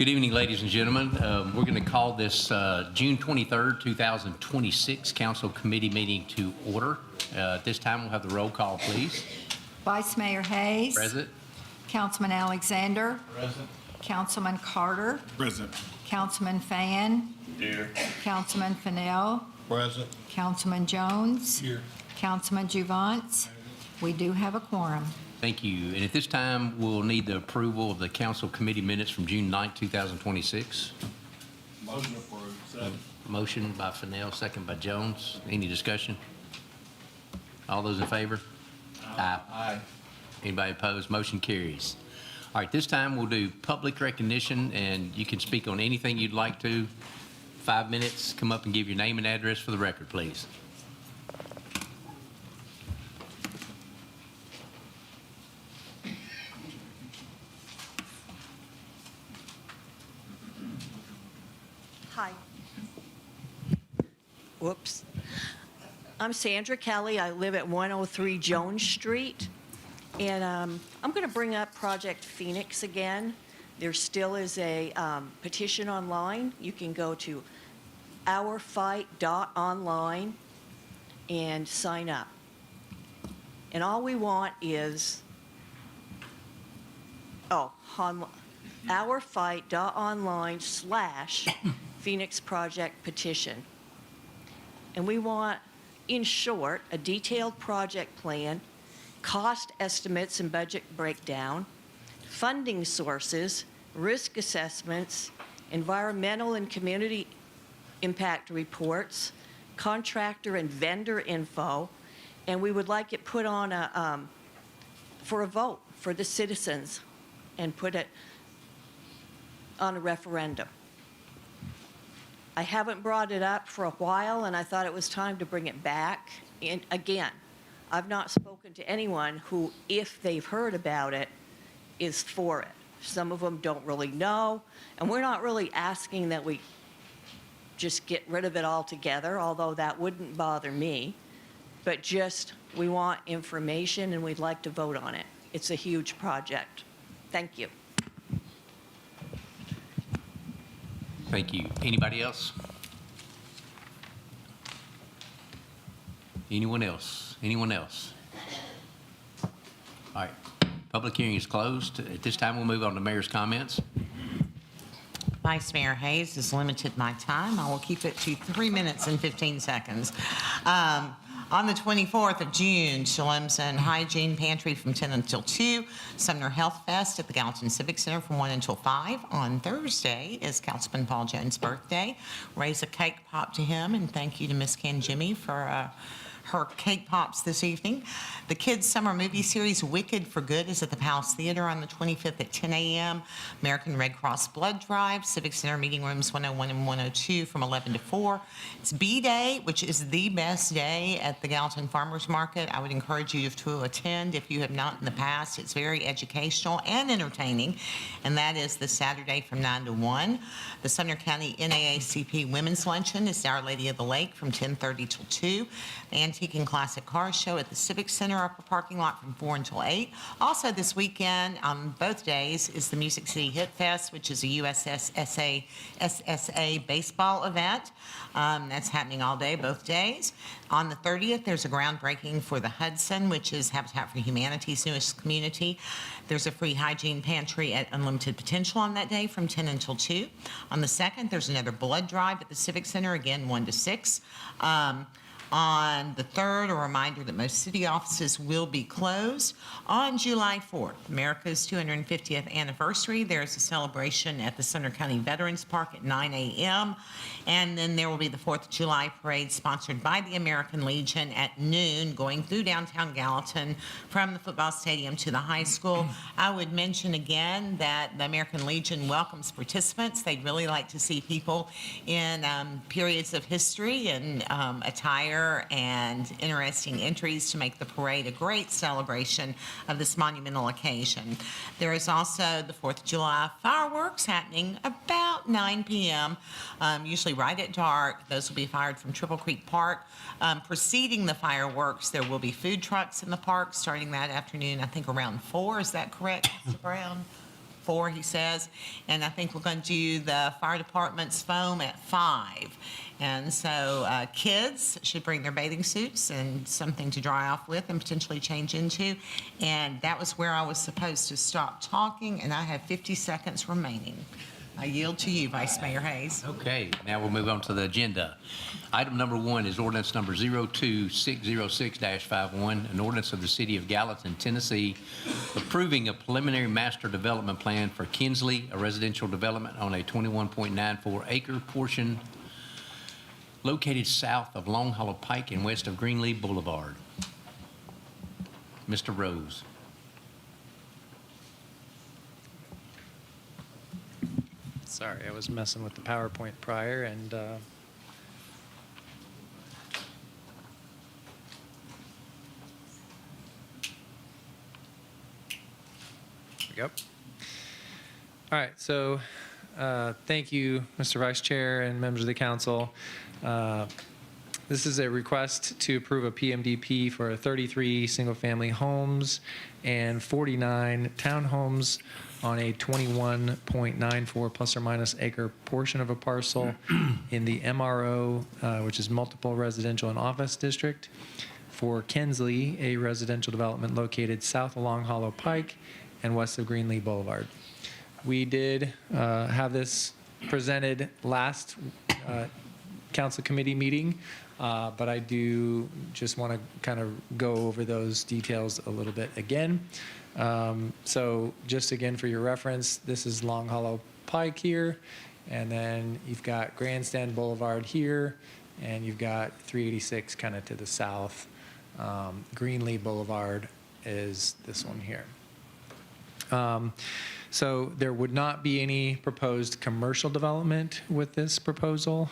Good evening, ladies and gentlemen. We're going to call this June 23rd, 2026 Council Committee meeting to order. At this time, we'll have the roll call, please. Vice Mayor Hayes. Present. Councilman Alexander. Present. Councilman Carter. Present. Councilman Fan. Here. Councilman Fennell. Present. Councilman Jones. Here. Councilman Juvance. We do have a quorum. Thank you. And at this time, we'll need the approval of the Council Committee minutes from June 9th, 2026. Motion approved. Second. Motion by Fennell, second by Jones. Any discussion? All those in favor? Aye. Aye. Anybody opposed? Motion carries. All right, this time we'll do public recognition, and you can speak on anything you'd like to. 5 minutes. Come up and give your name and address for the record, please. Hi. Whoops. I'm Sandra Kelly. I live at 103 Jones Street. And I'm going to bring up Project Phoenix again. There still is a petition online. You can go to ourfight.online and sign up. And all we want is, ourfight.online/Phoenix Project Petition. And we want, in short, a detailed project plan, cost estimates and budget breakdown, funding sources, risk assessments, environmental and community impact reports, contractor and vendor info, and we would like it put on for a vote for the citizens and put it on a referendum. I haven't brought it up for a while, and I thought it was time to bring it back. And again, I've not spoken to anyone who, if they've heard about it, is for it. Some of them don't really know, and we're not really asking that we just get rid of it altogether, although that wouldn't bother me, but just we want information and we'd like to vote on it. It's a huge project. Thank you. Thank you. Anybody else? Anyone else? Anyone else? All right. Public hearing is closed. At this time, we'll move on to mayor's comments. Vice Mayor Hayes has limited my time. I will keep it to 3 minutes and 15 seconds. On the 24th of June, Shalom's and Hygiene Pantry from 10 until 2. Sumner Health Fest at the Gallatin Civic Center from 1 until 5. On Thursday is Councilman Paul Jones' birthday. Raise a cake pop to him, and thank you to Miss Ken Jimmy for her cake pops this evening. The kids' summer movie series Wicked for Good is at the Palace Theater on the 25th at 10 a.m. American Red Cross Blood Drive, Civic Center meeting rooms 101 and 102 from 11 to 4. It's B-Day, which is the best day at the Gallatin Farmers Market. I would encourage you to attend if you have not in the past. It's very educational and entertaining, and that is the Saturday from 9 to 1. The Sumner County NAACP Women's Luncheon is Our Lady of the Lake from 10:30 till 2. The Antique and Classic Car Show at the Civic Center upper parking lot from 4 until 8. Also this weekend, on both days, is the Music City Hit Fest, which is a SSA baseball event. That's happening all day, both days. On the 30th, there's a groundbreaking for the Hudson, which is Habitat for Humanity's newest community. There's a free hygiene pantry at Unlimited Potential on that day from 10 until 2. On the 2nd, there's another blood drive at the Civic Center, again 1 to 6. On the 3rd, a reminder that most city offices will be closed. On July 4th, America's 250th anniversary, there's a celebration at the Sumner County Veterans Park at 9 a.m. And then there will be the 4th of July parade sponsored by the American Legion at noon, going through downtown Gallatin from the football stadium to the high school. I would mention again that the American Legion welcomes participants. They'd really like to see people in periods of history and attire and interesting entries to make the parade a great celebration of this monumental occasion. There is also the 4th of July fireworks happening about 9 p.m., usually right at dark. Those will be fired from Triple Creek Park. Preceding the fireworks, there will be food trucks in the park starting that afternoon, I think around 4. Is that correct, Mr. Brown? 4, he says, and I think we're going to do the fire department's foam at 5. And so kids should bring their bathing suits and something to dry off with and potentially change into. And that was where I was supposed to stop talking, and I have 50 seconds remaining. I yield to you, Vice Mayor Hayes. Okay, now we'll move on to the agenda. Item number 1 is ordinance number 02606-51, an ordinance of the City of Gallatin, Tennessee, approving a preliminary master development plan for Kinsley, a residential development on a 21.94-acre portion located south of Long Hollow Pike and west of Greenlee Boulevard. Mr. Rose. Sorry, I was messing with the PowerPoint prior, and there we go. All right, so thank you, Mr. Vice Chair and members of the council. This is a request to approve a PMDP for 33 single-family homes and 49 townhomes on a 21.94 plus or minus acre portion of a parcel in the MRO, which is multiple residential and office district, for Kinsley, a residential development located south of Long Hollow Pike and west of Greenlee Boulevard. We did have this presented last council committee meeting, but I do just want to kind of go over those details a little bit again. So just again for your reference, this is Long Hollow Pike here, and then you've got Grandstand Boulevard here, and you've got 386 kind of to the south. Greenlee Boulevard is this one here. So there would not be any proposed commercial development with this proposal.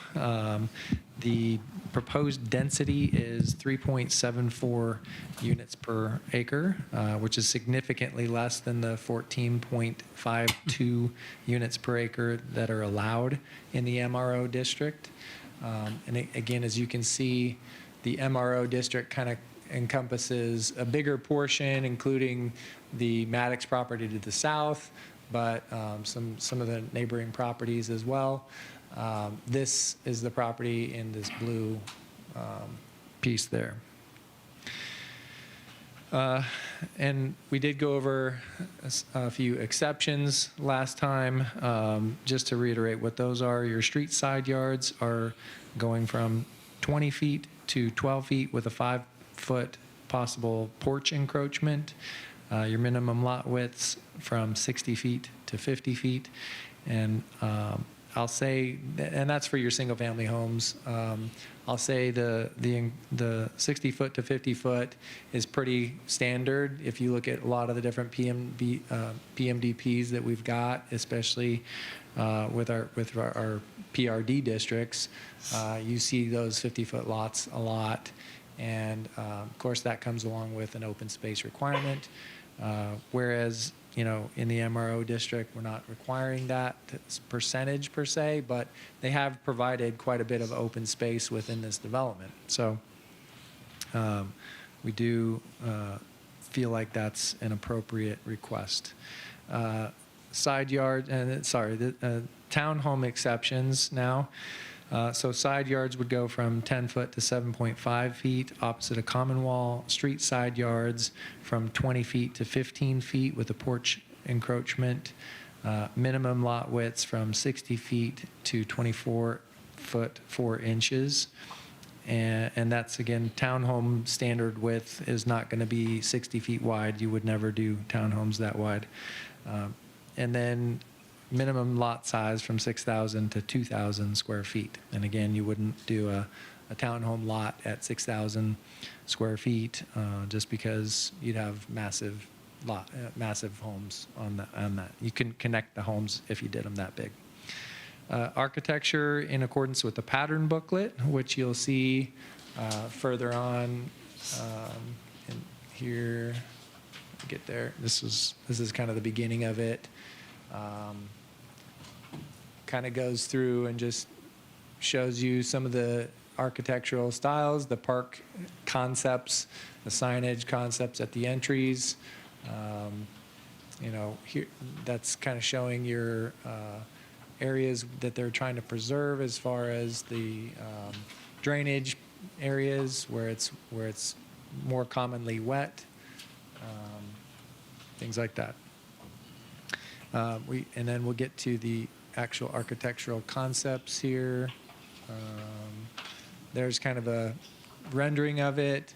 The proposed density is 3.74 units per acre, which is significantly less than the 14.52 units per acre that are allowed in the MRO district. Again, as you can see, the MRO district kind of encompasses a bigger portion, including the Maddox property to the south, but some of the neighboring properties as well. This is the property in this blue piece there. And we did go over a few exceptions last time. Just to reiterate what those are, your street side yards are going from 20 feet to 12 feet with a 5-foot possible porch encroachment. Your minimum lot widths from 60 feet to 50 feet. And I'll say, and that's for your single family homes. I'll say the 60 foot to 50 foot is pretty standard. If you look at a lot of the different PMDPs that we've got, especially with our PRD districts, you see those 50-foot lots a lot. And of course, that comes along with an open space requirement. Whereas, you know, in the MRO district, we're not requiring that percentage per se, but they have provided quite a bit of open space within this development. So we do feel like that's an appropriate request. Side yard, and sorry, the townhome exceptions now. So side yards would go from 10 foot to 7.5 feet opposite a common wall. Street side yards from 20 feet to 15 feet with a porch encroachment. Minimum lot widths from 60 feet to 24 foot 4 inches. And that's, again, townhome standard width is not going to be 60 feet wide. You would never do townhomes that wide. And then minimum lot size from 6,000 to 2,000 square feet. And again, you wouldn't do a townhome lot at 6,000 square feet just because you'd have massive homes on that. You can connect the homes if you did them that big. Architecture in accordance with the pattern booklet, which you'll see further on in here. Get there. This is kind of the beginning of it. Kind of goes through and just shows you some of the architectural styles, the park concepts, the signage concepts at the entries. here, that's kind of showing your areas that they're trying to preserve as far as the drainage areas where it's more commonly wet, things like that. And then we'll get to the actual architectural concepts here. There's kind of a rendering of it,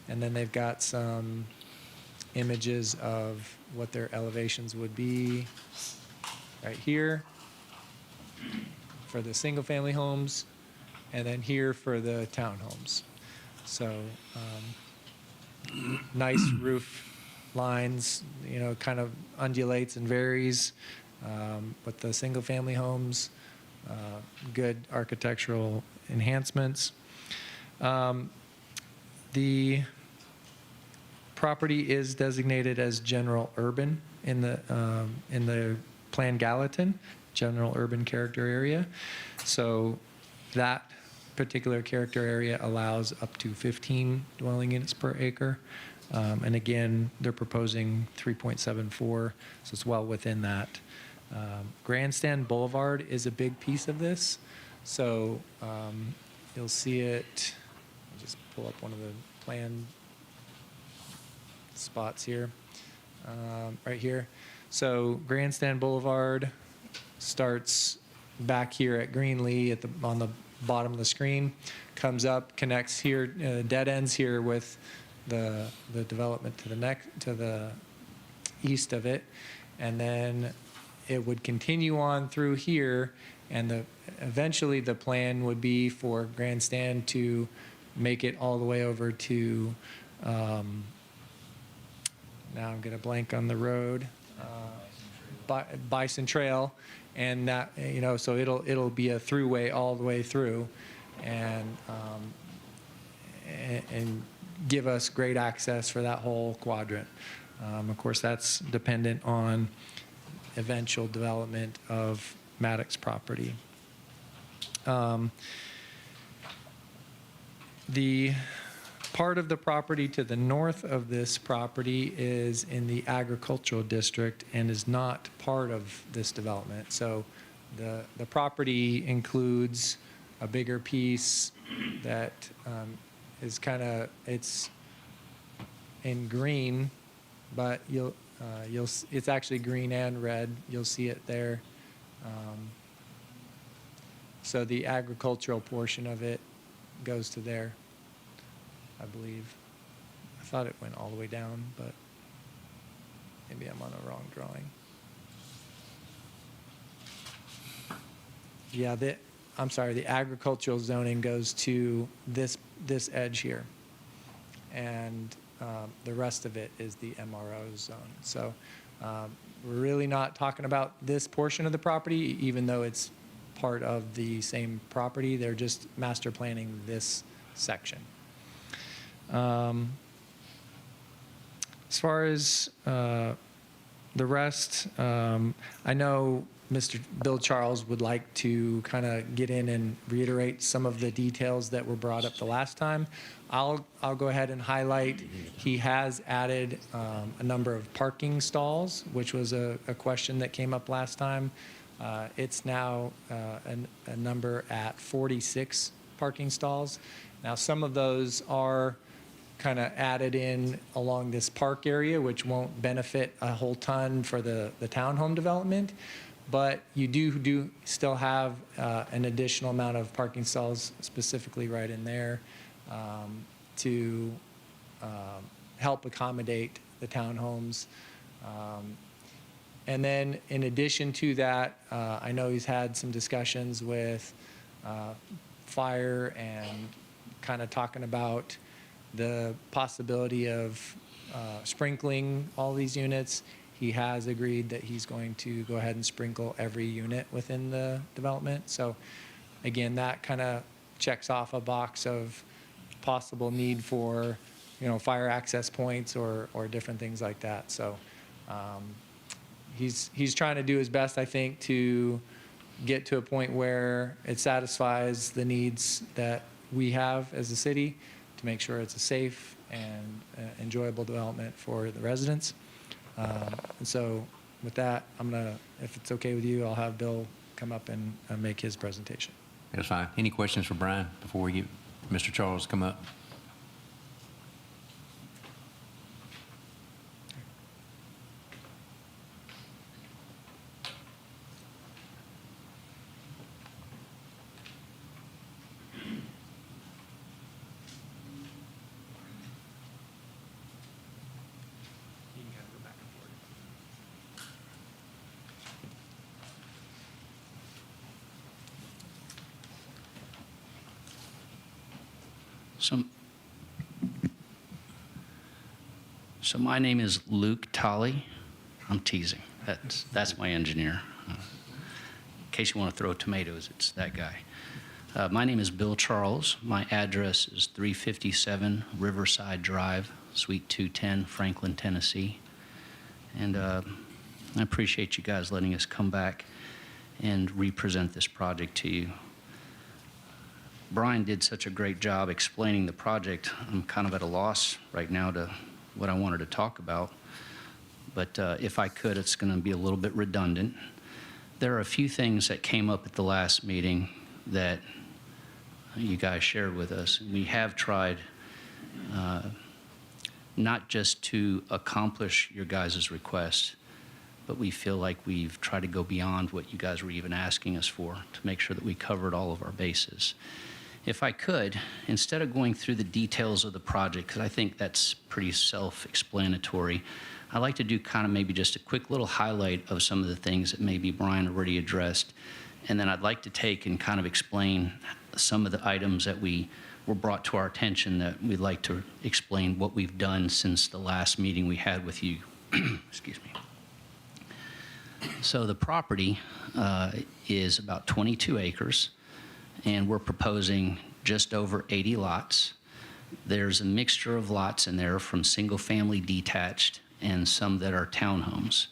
and then they've got some images of what their elevations would be right here for the single-family homes, and then here for the townhomes. So nice roof lines, kind of undulates and varies. With the single-family homes, good architectural enhancements. The property is designated as general urban in the Plan Gallatin, general urban character area. So that particular character area allows up to 15 dwelling units per acre. And again, they're proposing 3.74, so it's well within that. Grandstand Boulevard is a big piece of this. So you'll see it, I'll just pull up one of the plan spots here, right here. So Grandstand Boulevard starts back here at Greenlee on the bottom of the screen, comes up, connects here, dead ends here with the development to the east of it, and then it would continue on through here, and eventually the plan would be for Grandstand to make it all the way over to now I'm gonna blank on the road, Bison Trail, and that so it'll be a throughway all the way through, and give us great access for that whole quadrant. Of course, that's dependent on eventual development of Maddox property. The part of the property to the north of this property is in the agricultural district and is not part of this development. So the property includes a bigger piece that is it's in green, but it's actually green and red. You'll see it there. So the agricultural portion of it goes to there, I believe. I thought it went all the way down, but maybe I'm on the wrong drawing. Yeah, I'm sorry, the agricultural zoning goes to this edge here. And the rest of it is the MRO zone. So we're really not talking about this portion of the property, even though it's part of the same property. They're just master planning this section. As far as the rest, I know Mr. Bill Charles would like to kind of get in and reiterate some of the details that were brought up the last time. I'll go ahead and highlight. He has added a number of parking stalls, which was a question that came up last time. It's now a number at 46 parking stalls. Now, some of those are kind of added in along this park area, which won't benefit a whole ton for the townhome development. But you do still have an additional amount of parking stalls, specifically right in there, to help accommodate the townhomes. And then in addition to that, I know he's had some discussions with fire and kind of talking about the possibility of sprinkling all these units. He has agreed that he's going to go ahead and sprinkle every unit within the development. So again, that kind of checks off a box of possible need for, fire access points or different things like that. So he's trying to do his best, I think, to get to a point where it satisfies the needs that we have as a city to make sure it's a safe and enjoyable development for the residents. And so with that, if it's okay with you, I'll have Bill come up and make his presentation. That's fine. Any questions for Brian before we get Mr. Charles to come up? So my name is Luke Tolley. I'm teasing. That's my engineer. In case you want to throw tomatoes, it's that guy. My name is Bill Charles. My address is 357 Riverside Drive, Suite 210, Franklin, Tennessee. And I appreciate you guys letting us come back and represent this project to you. Brian did such a great job explaining the project. I'm kind of at a loss right now to what I wanted to talk about. But if I could, it's going to be a little bit redundant. There are a few things that came up at the last meeting that you guys shared with us. We have tried not just to accomplish your guys' request, but we feel like we've tried to go beyond what you guys were even asking us for to make sure that we covered all of our bases. If I could, instead of going through the details of the project, because I think that's pretty self-explanatory, I'd like to do kind of maybe just a quick little highlight of some of the things that maybe Brian already addressed. And then I'd like to take and kind of explain some of the items that were brought to our attention that we'd like to explain what we've done since the last meeting we had with you. Excuse me. So the property is about 22 acres. And we're proposing just over 80 lots. There's a mixture of lots in there from single-family detached and some that are townhomes.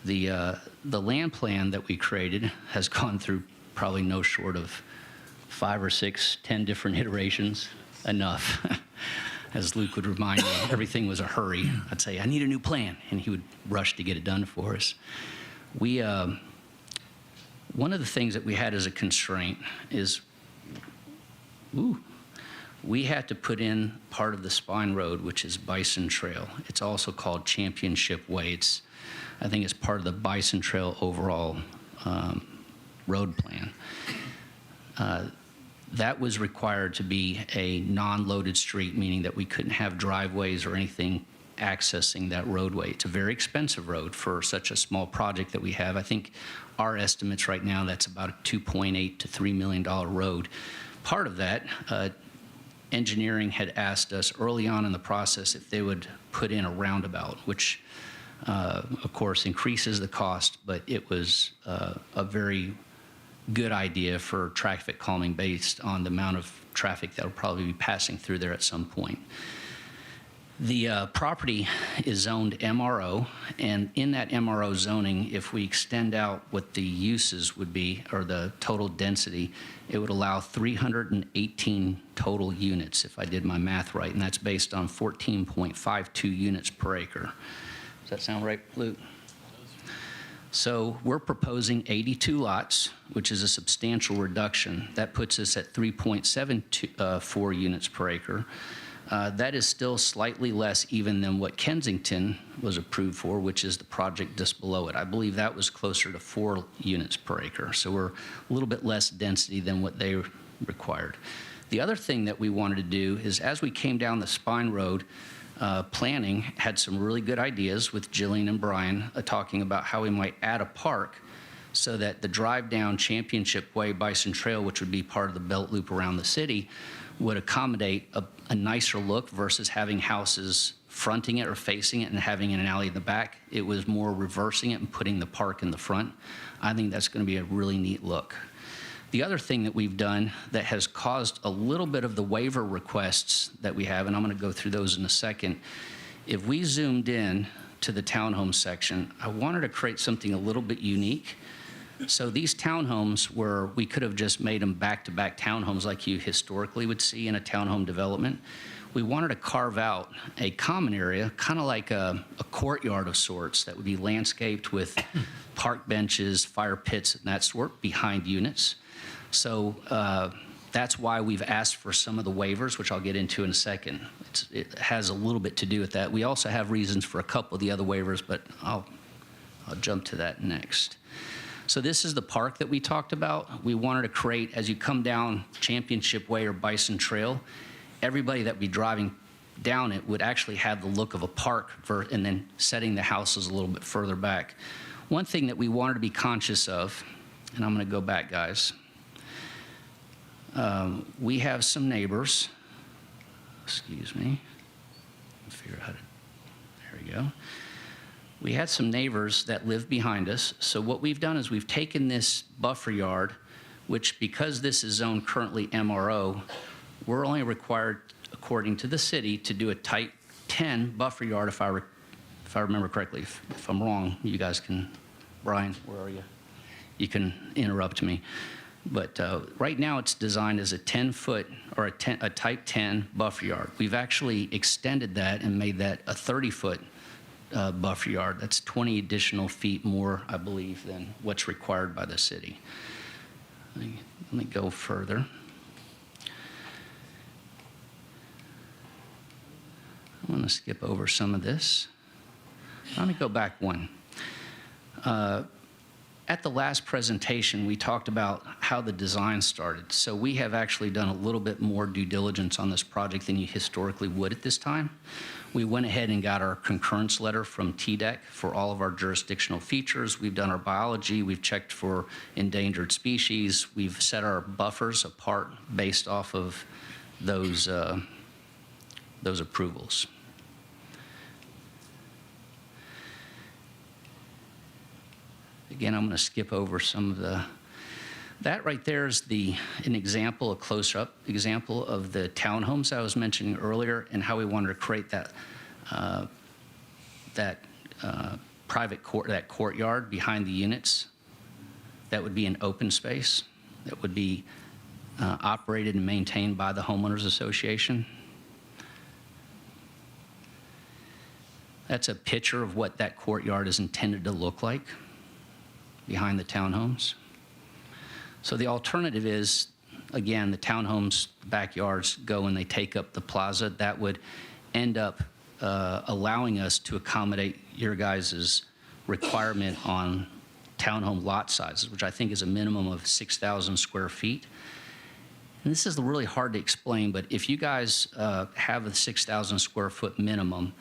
The land plan that we created has gone through probably no short of 5 or 6, 10 different iterations, enough. As Luke would remind me, everything was a hurry. I'd say, I need a new plan, and he would rush to get it done for us. One of the things that we had as a constraint is, we had to put in part of the spine road, which is Bison Trail. It's also called Championship Way. I think it's part of the Bison Trail overall road plan. That was required to be a non-loaded street, meaning that we couldn't have driveways or anything accessing that roadway. It's a very expensive road for such a small project that we have. I think our estimates right now, that's about a $2.8 to $3 million road. Part of that, engineering had asked us early on in the process if they would put in a roundabout, which of course increases the cost, but it was a very good idea for traffic calming based on the amount of traffic that will probably be passing through there at some point. The property is zoned MRO, and in that MRO zoning, if we extend out what the uses would be, or the total density, it would allow 318 total units, if I did my math right, and that's based on 14.52 units per acre. Does that sound right, Luke? So we're proposing 82 lots, which is a substantial reduction. That puts us at 3.74 units per acre. That is still slightly less even than what Kensington was approved for, which is the project just below it. I believe that was closer to 4 units per acre. So we're a little bit less density than what they required. The other thing that we wanted to do is, as we came down the spine road, planning had some really good ideas with Jillian and Brian talking about how we might add a park so that the drive down Championship Way Bison Trail, which would be part of the belt loop around the city, would accommodate a nicer look versus having houses fronting it or facing it and having an alley in the back. It was more reversing it and putting the park in the front. I think that's going to be a really neat look. The other thing that we've done that has caused a little bit of the waiver requests that we have, and I'm going to go through those in a second, if we zoomed in to the townhome section, I wanted to create something a little bit unique. So these townhomes we could have just made them back-to-back townhomes like you historically would see in a townhome development. we wanted to carve out a common area, kind of like a courtyard of sorts that would be landscaped with park benches, fire pits, and that sort behind units. So that's why we've asked for some of the waivers, which I'll get into in a second. It has a little bit to do with that. We also have reasons for a couple of the other waivers, but I'll jump to that next. So this is the park that we talked about. We wanted to create, as you come down Championship Way or Bison Trail, everybody that would be driving down it would actually have the look of a park, and then setting the houses a little bit further back. One thing that we wanted to be conscious of, and I'm going to go back, guys. We have some neighbors. Excuse me. Figure out how to. There we go. We had some neighbors that live behind us. So what we've done is we've taken this buffer yard, which because this is zoned currently MRO, we're only required, according to the city, to do a type 10 buffer yard if I remember correctly. If I'm wrong, you guys can, Brian, where are you? You can interrupt me. But right now it's designed as a 10-foot or a type 10 buffer yard. We've actually extended that and made that a 30-foot buffer yard. That's 20 additional feet more, I believe, than what's required by the city. Let me go further. I want to skip over some of this. Let me go back one. At the last presentation, we talked about how the design started. So we have actually done a little bit more due diligence on this project than you historically would at this time. We went ahead and got our concurrence letter from TDEC for all of our jurisdictional features. We've done our biology. We've checked for endangered species. We've set our buffers apart based off of those approvals. Again, I'm going to skip over some of that right there is an example, a close-up example of the townhomes I was mentioning earlier and how we wanted to create that private court, that courtyard behind the units. That would be an open space that would be operated and maintained by the homeowners association. That's a picture of what that courtyard is intended to look like behind the townhomes. So the alternative is, again, the townhomes backyards go and they take up the plaza. That would end up allowing us to accommodate your guys' requirement on townhome lot sizes, which I think is a minimum of 6,000 square feet. And this is really hard to explain, but if you guys have a 6,000 square foot minimum,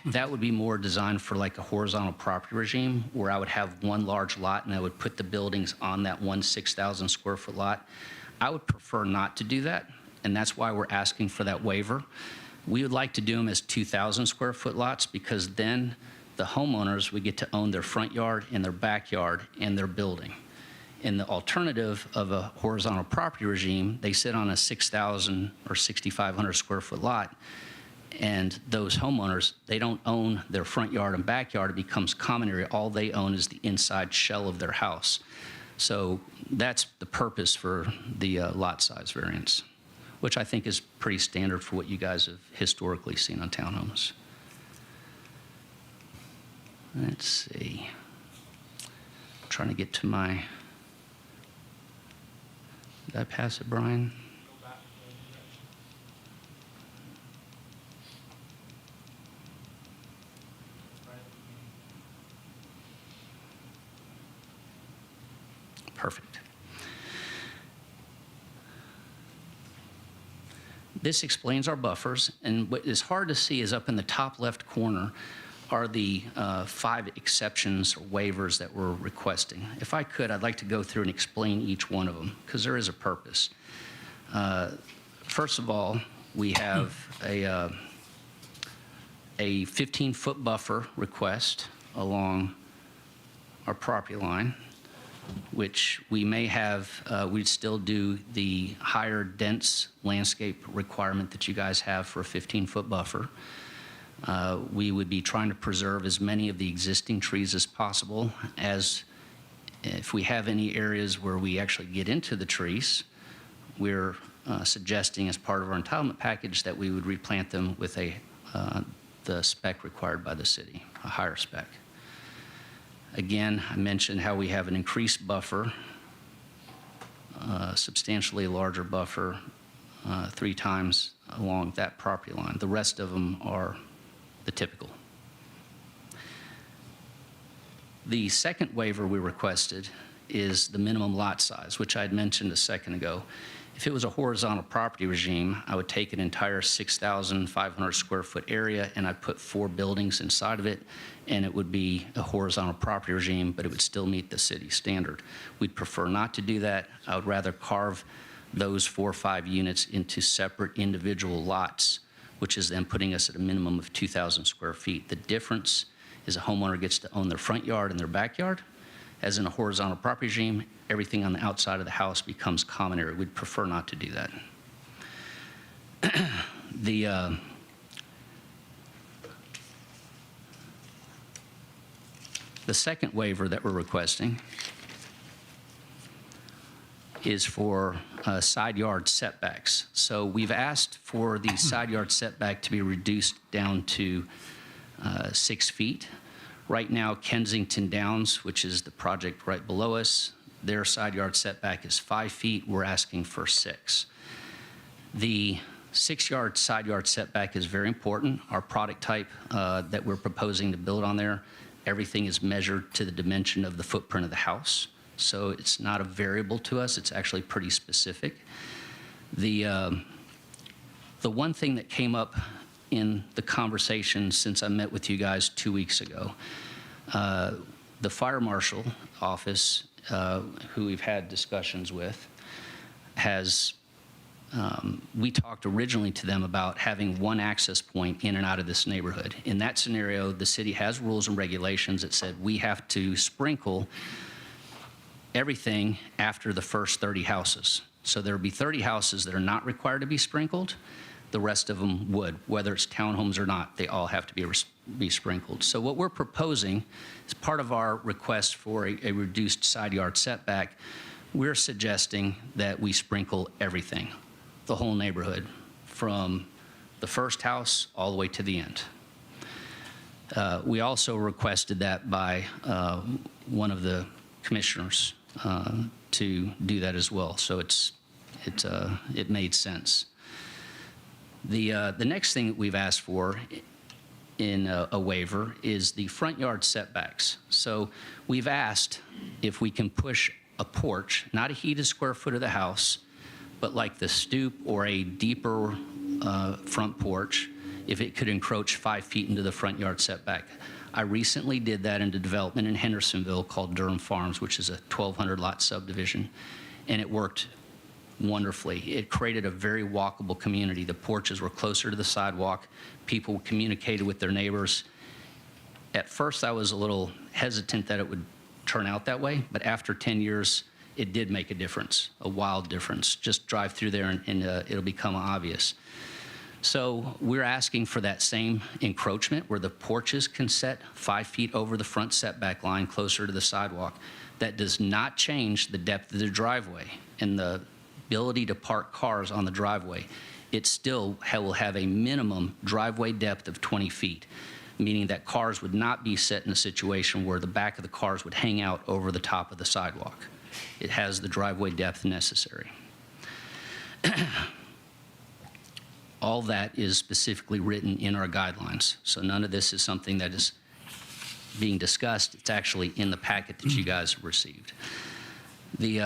that would be more designed for like a horizontal property regime where I would have one large lot and I would put the buildings on that one 6,000 square foot lot. I would prefer not to do that, and that's why we're asking for that waiver. We would like to do them as 2,000 square foot lots because then the homeowners would get to own their front yard and their backyard and their building. In the alternative of a horizontal property regime, they sit on a 6,000 or 6,500 square foot lot. And those homeowners, they don't own their front yard and backyard. It becomes common area. All they own is the inside shell of their house. So that's the purpose for the lot size variance, which I think is pretty standard for what you guys have historically seen on townhomes. Let's see. I'm trying to get to my... Did I pass it, Brian? Perfect. This explains our buffers, and what is hard to see is up in the top left corner are the 5 exceptions or waivers that we're requesting. If I could, I'd like to go through and explain each one of them, because there is a purpose. First of all, we have a 15-foot buffer request along our property line, which we may have, we'd still do the higher dense landscape requirement that you guys have for a 15-foot buffer. We would be trying to preserve as many of the existing trees as possible, as if we have any areas where we actually get into the trees, we're suggesting as part of our entitlement package that we would replant them with the spec required by the city, a higher spec. Again, I mentioned how we have an increased buffer, substantially larger buffer, 3 times along that property line. The rest of them are the typical. The second waiver we requested is the minimum lot size, which I had mentioned a second ago. If it was a horizontal property regime, I would take an entire 6,500 square foot area and I'd put 4 buildings inside of it, and it would be a horizontal property regime, but it would still meet the city standard. We'd prefer not to do that. I would rather carve those 4 or 5 units into separate individual lots, which is then putting us at a minimum of 2,000 square feet. The difference is a homeowner gets to own their front yard and their backyard. As in a horizontal property regime, everything on the outside of the house becomes common area. We'd prefer not to do that. The second waiver that we're requesting is for side yard setbacks. So we've asked for the side yard setback to be reduced down to 6 feet. Right now, Kensington Downs, which is the project right below us, their side yard setback is 5 feet. We're asking for 6. The 6-yard side yard setback is very important. Our product type that we're proposing to build on there, everything is measured to the dimension of the footprint of the house. So it's not a variable to us. It's actually pretty specific. The one thing that came up in the conversation since I met with you guys 2 weeks ago, the fire marshal office, who we've had discussions with, has, we talked originally to them about having one access point in and out of this neighborhood. In that scenario, the city has rules and regulations that said we have to sprinkle everything after the first 30 houses. So there would be 30 houses that are not required to be sprinkled. The rest of them would, whether it's townhomes or not, they all have to be sprinkled. So what we're proposing is part of our request for a reduced side yard setback. We're suggesting that we sprinkle everything, the whole neighborhood, from the first house all the way to the end. We also requested that by one of the commissioners to do that as well. So it made sense. The next thing that we've asked for in a waiver is the front yard setbacks. So we've asked if we can push a porch, not a heated square foot of the house, but like the stoop or a deeper front porch, if it could encroach 5 feet into the front yard setback. I recently did that in a development in Hendersonville called Durham Farms, which is a 1,200 lot subdivision, and it worked wonderfully. It created a very walkable community. The porches were closer to the sidewalk. People communicated with their neighbors. At first, I was a little hesitant that it would turn out that way, but after 10 years, it did make a difference, a wild difference. Just drive through there and it'll become obvious. So we're asking for that same encroachment where the porches can set 5 feet over the front setback line closer to the sidewalk. That does not change the depth of the driveway and the ability to park cars on the driveway. It still will have a minimum driveway depth of 20 feet, meaning that cars would not be set in a situation where the back of the cars would hang out over the top of the sidewalk. It has the driveway depth necessary. All that is specifically written in our guidelines. So none of this is something that is being discussed. It's actually in the packet that you guys received. The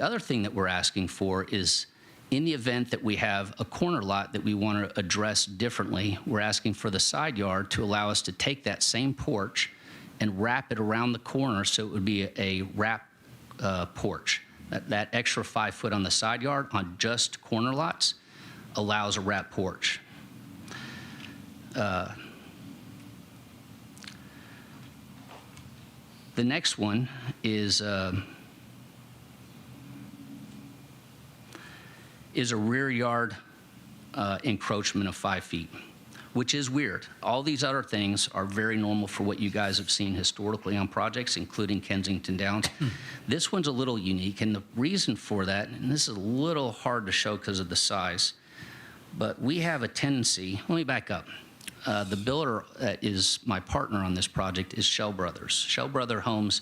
other thing that we're asking for is, in the event that we have a corner lot that we want to address differently, we're asking for the side yard to allow us to take that same porch and wrap it around the corner so it would be a wrap porch. That extra 5 foot on the side yard on just corner lots allows a wrap porch. The next one is a rear yard encroachment of 5 feet. which is weird. All these other things are very normal for what you guys have seen historically on projects, including Kensington Downs. This one's a little unique, and the reason for that, and this is a little hard to show because of the size, but we have a tendency, let me back up. The builder that is my partner on this project is Shell Brothers. Shell Brother Homes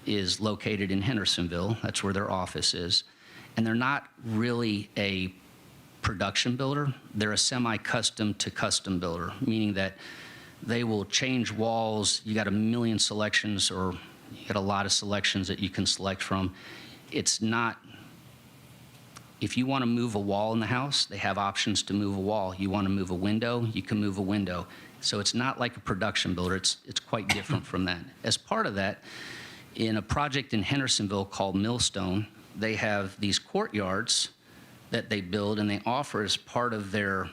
is located in Hendersonville. That's where their office is. And they're not really a production builder. They're a semi-custom to custom builder, meaning that they will change walls. You got a million selections, or you got a lot of selections that you can select from. It's not, if you want to move a wall in the house, they have options to move a wall. You want to move a window, you can move a window. So it's not like a production builder. It's quite different from that. As part of that, in a project in Hendersonville called Millstone, they have these courtyards that they build and they offer as part of their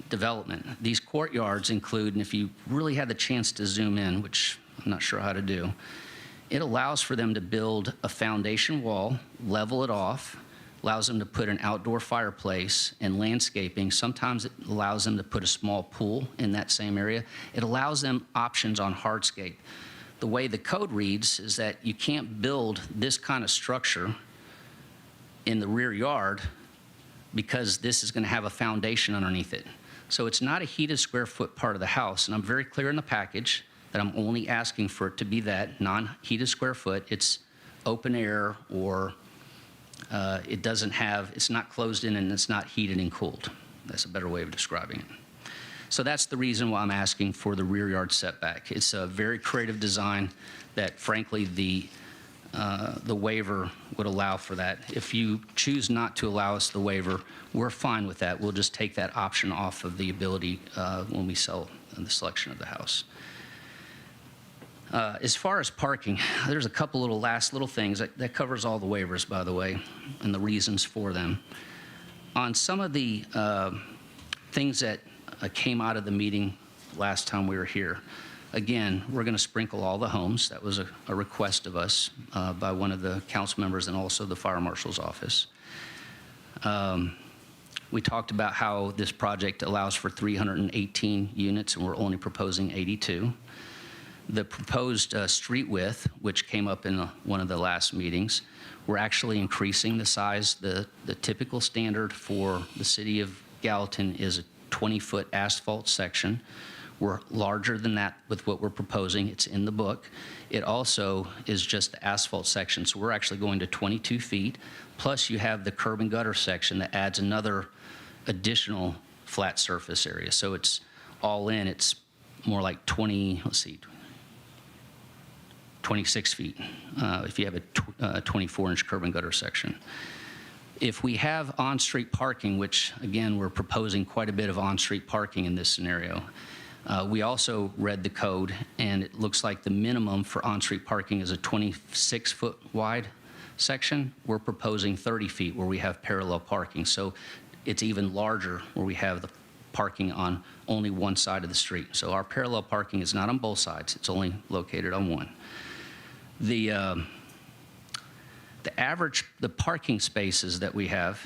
development. These courtyards include, and if you really had the chance to zoom in, which I'm not sure how to do, it allows for them to build a foundation wall, level it off, allows them to put an outdoor fireplace and landscaping. Sometimes it allows them to put a small pool in that same area. It allows them options on hardscape. The way the code reads is that you can't build this kind of structure in the rear yard because this is going to have a foundation underneath it. So it's not a heated square foot part of the house, and I'm very clear in the package that I'm only asking for it to be that, non-heated square foot. It's open air, or it doesn't have, it's not closed in and it's not heated and cooled. That's a better way of describing it. So that's the reason why I'm asking for the rear yard setback. It's a very creative design that, frankly, the waiver would allow for that. If you choose not to allow us the waiver, we're fine with that. We'll just take that option off of the ability when we sell the selection of the house. As far as parking, there's a couple last little things. That covers all the waivers, by the way, and the reasons for them. On some of the things that came out of the meeting last time we were here, again, we're going to sprinkle all the homes. That was a request of us by one of the council members and also the fire marshal's office. We talked about how this project allows for 318 units, and we're only proposing 82. The proposed street width, which came up in one of the last meetings, we're actually increasing the size. The typical standard for the city of Gallatin is a 20-foot asphalt section. We're larger than that with what we're proposing. It's in the book. It also is just the asphalt section, so we're actually going to 22 feet. Plus, you have the curb and gutter section that adds another additional flat surface area. So it's all in, it's more like 26 feet if you have a 24-inch curb and gutter section. If we have on-street parking, which, again, we're proposing quite a bit of on-street parking in this scenario, we also read the code, and it looks like the minimum for on-street parking is a 26-foot wide section. We're proposing 30 feet where we have parallel parking. So it's even larger where we have the parking on only one side of the street. So our parallel parking is not on both sides. It's only located on one. The parking spaces that we have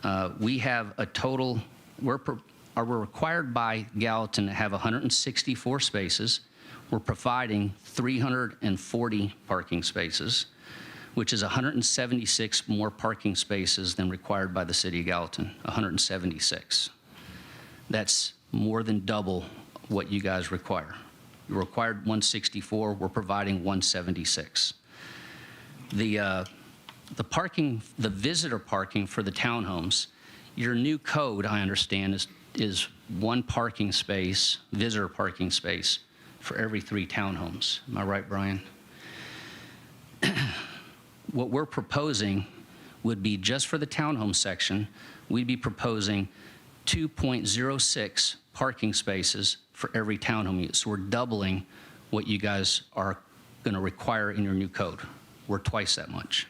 a total, we're required by Gallatin to have 164 spaces. We're providing 340 parking spaces, which is 176 more parking spaces than required by the city of Gallatin, 176. That's more than double what you guys require. You required 164, we're providing 176. The parking, the visitor parking for the townhomes, your new code, I understand, is one parking space, visitor parking space, for every 3 townhomes. Am I right, Brian? What we're proposing would be just for the townhome section, we'd be proposing 2.06 parking spaces for every townhome unit. So we're doubling what you guys are going to require in your new code. We're twice that much.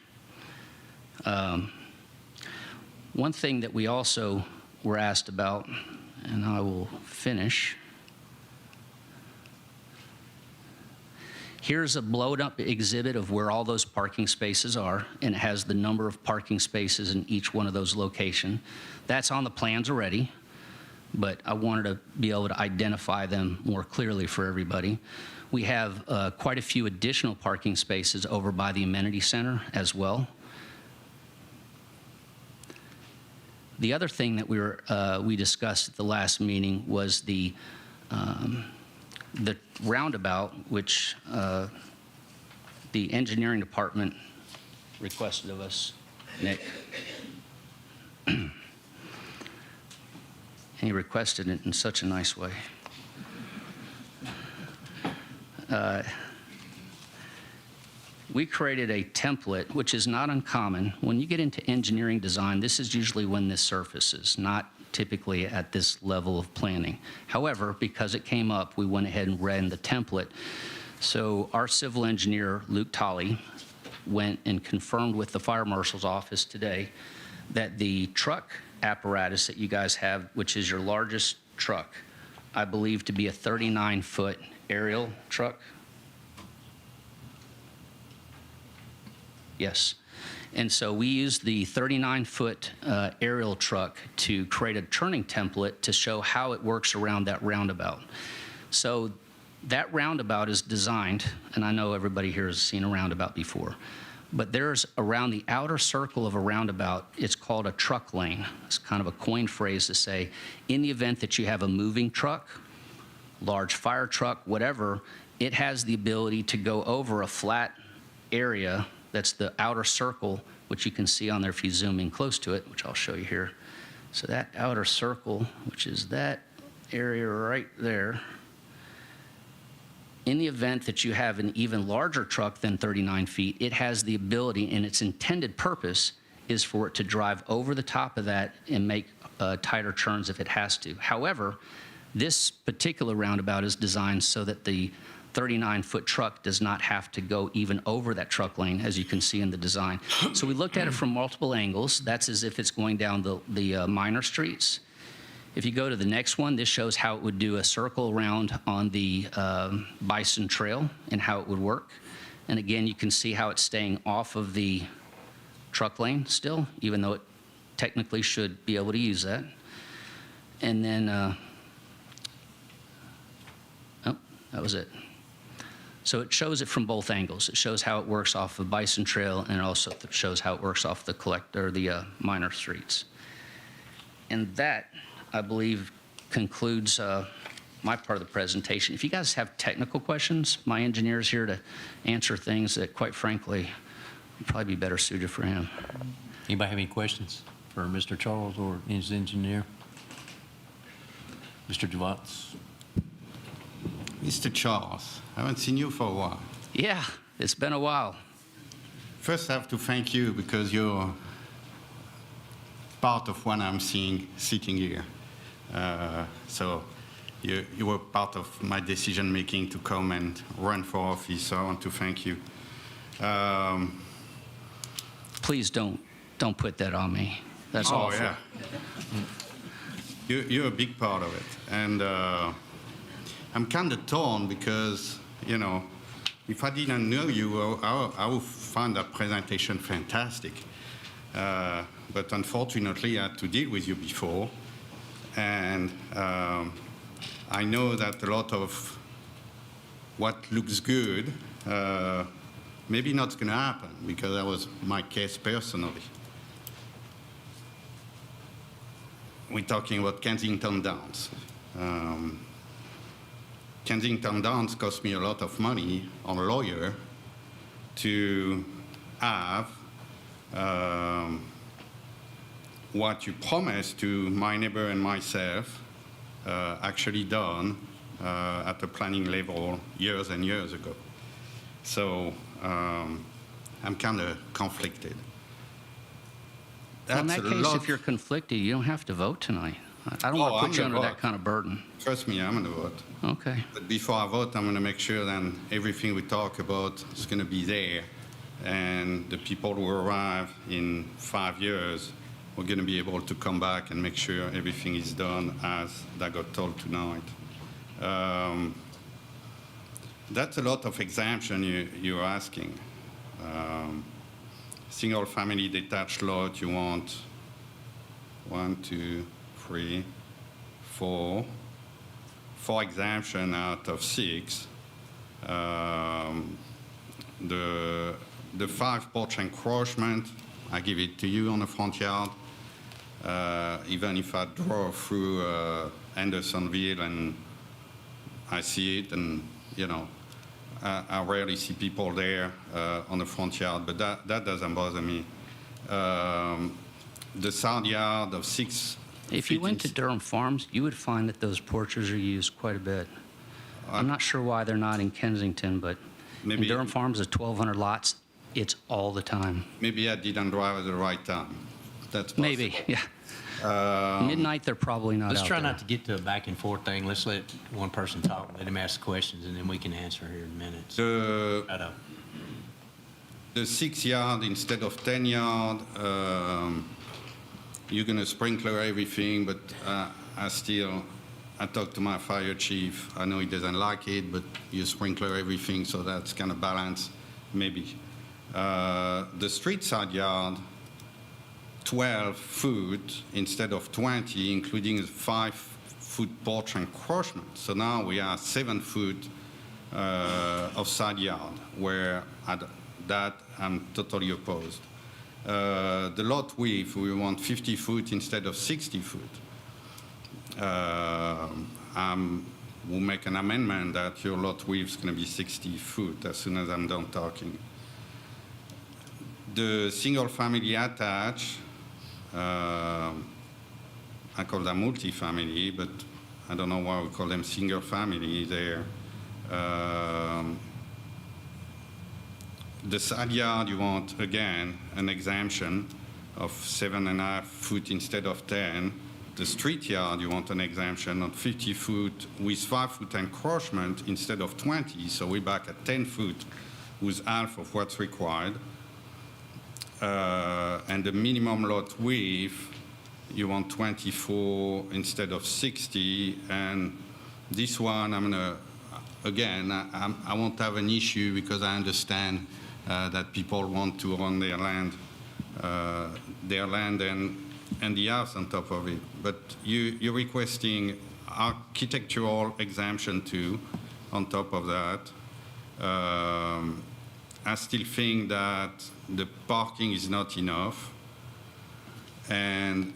One thing that we also were asked about, and I will finish. Here's a blown up exhibit of where all those parking spaces are, and it has the number of parking spaces in each one of those locations. That's on the plans already. but I wanted to be able to identify them more clearly for everybody. We have quite a few additional parking spaces over by the amenity center as well. The other thing that we discussed at the last meeting was the roundabout, which the engineering department requested of us, Nick. And he requested it in such a nice way. We created a template, which is not uncommon. When you get into engineering design, this is usually when this surfaces, not typically at this level of planning. However, because it came up, we went ahead and ran the template. So our civil engineer, Luke Tolley, went and confirmed with the fire marshal's office today that the truck apparatus that you guys have, which is your largest truck, I believe to be a 39-foot aerial truck. Yes. And so we used the 39-foot aerial truck to create a turning template to show how it works around that roundabout. So that roundabout is designed, and I know everybody here has seen a roundabout before, but there's around the outer circle of a roundabout, it's called a truck lane. It's kind of a coined phrase to say, in the event that you have a moving truck, large fire truck, whatever, it has the ability to go over a flat area that's the outer circle, which you can see on there if you zoom in close to it, which I'll show you here. So that outer circle, which is that area right there, in the event that you have an even larger truck than 39 feet, it has the ability, and its intended purpose is for it to drive over the top of that and make tighter turns if it has to. However, this particular roundabout is designed so that the 39-foot truck does not have to go even over that truck lane, as you can see in the design. So we looked at it from multiple angles. That's as if it's going down the minor streets. If you go to the next one, this shows how it would do a circle around on the Bison Trail and how it would work. And again, you can see how it's staying off of the truck lane still, even though it technically should be able to use that. And then, oh, that was it. So it shows it from both angles. It shows how it works off the Bison Trail, and it also shows how it works off the minor streets. And that, I believe, concludes my part of the presentation. If you guys have technical questions, my engineer's here to answer things that, quite frankly, would probably be better suited for him. Anybody have any questions for Mr. Charles or his engineer? Mr. Javance? Mr. Charles, I haven't seen you for a while. Yeah, it's been a while. First, I have to thank you because you're part of what I'm seeing sitting here. So you were part of my decision-making to come and run for office, so I want to thank you. Please don't put that on me. That's awful. Yeah. You're a big part of it. And I'm kind of torn because, you know, if I didn't know you, I would find that presentation fantastic. But unfortunately, I had to deal with you before. And I know that a lot of what looks good, maybe not going to happen, because that was my case personally. We're talking about Kensington Downs. Kensington Downs cost me a lot of money on a lawyer to have what you promised to my neighbor and myself actually done at the planning level years and years ago. So I'm kind of conflicted. Well, in that case, if you're conflicted, you don't have to vote tonight. I don't want to put you under that kind of burden. Trust me, I'm going to vote. Okay. But before I vote, I'm going to make sure that everything we talk about is going to be there. And the people who arrive in 5 years, we're going to be able to come back and make sure everything is done as that got told tonight. That's a lot of exemption you're asking. Single family detached lot, you want 1, 2, 3, for exemption out of 6. The 5 porch encroachment, I give it to you on the front yard. Even if I drove through Andersonville and I see it, and I rarely see people there on the front yard, but that doesn't bother me. The side yard of 6. If you went to Durham Farms, you would find that those porches are used quite a bit. I'm not sure why they're not in Kensington, but in Maybe- Durham Farms, the 1,200 lots, it's all the time. Maybe I didn't drive at the right time. That's possible. Maybe, yeah. Midnight, they're probably not Let's out try there. not to get to a back and forth thing. Let's let one person talk, let him ask questions, and then we can answer here in a minute. The 6 yard instead of 10 yard, you're going to sprinkler everything, but I talked to my fire chief. I know he doesn't like it, but you sprinkler everything, so that's kind of balanced, maybe. The street side yard, 12 foot instead of 20, including a 5-foot porch encroachment. So now we are 7 foot of side yard, where that I'm totally opposed. The lot width, we want 50 foot instead of 60 foot. We'll make an amendment that your lot width is going to be 60 foot as soon as I'm done talking. The single family attached, I call them multi-family, but I don't know why we call them single family there. The side yard, you want, again, an exemption of 7.5 foot instead of 10. The street yard, you want an exemption of 50 foot with 5 foot encroachment instead of 20. So we're back at 10 foot with half of what's required. And the minimum lot width, you want 24 instead of 60. And this one, I'm gonna, again, I won't have an issue because I understand that people want to own their land and the house on top of it. But you're requesting architectural exemption too on top of that. I still think that the parking is not enough, and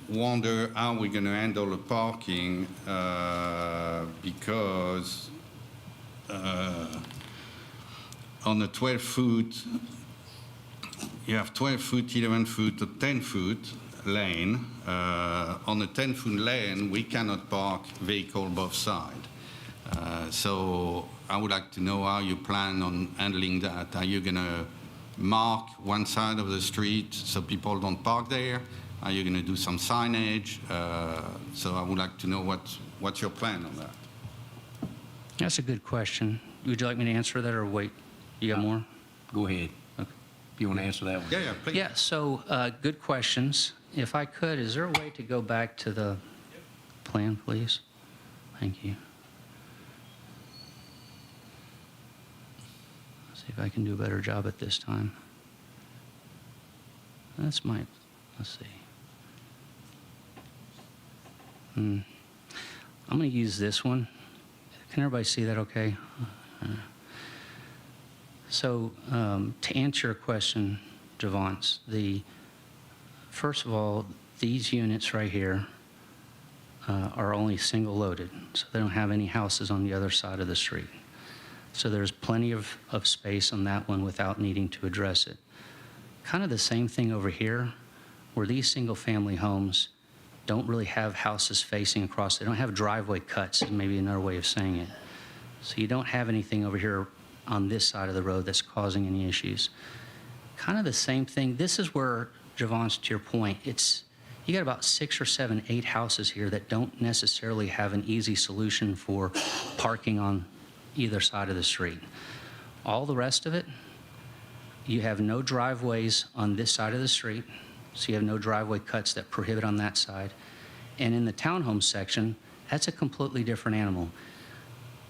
wonder how we're going to handle the parking because on the 12 foot, you have 12 foot, 11 foot, or 10 foot lane. On the 10 foot lane, we cannot park vehicle both sides. So I would like to know how you plan on handling that. Are you going to mark one side of the street so people don't park there? Are you going to do some signage? So I would like to know what's your plan on that. That's a good question. Would you like me to answer that or wait? You got more? Go ahead. Okay. If you want to answer that one. Yeah, please. Yeah, so good questions. If I could, is there a way to go back to the plan, please? Thank you. See if I can do a better job at this time. Let's see. I'm going to use this one. Can everybody see that okay? So to answer your question, Javance, first of all, these units right here are only single loaded, so they don't have any houses on the other side of the street. So there's plenty of space on that one without needing to address it. Kind of the same thing over here, where these single-family homes don't really have houses facing across. They don't have driveway cuts, is maybe another way of saying it. So you don't have anything over here on this side of the road that's causing any issues. Kind of the same thing. This is where, Javance, to your point, you got about 6 or 7, 8 houses here that don't necessarily have an easy solution for parking on either side of the street. All the rest of it, you have no driveways on this side of the street, so you have no driveway cuts that prohibit on that side. And in the townhome section, that's a completely different animal.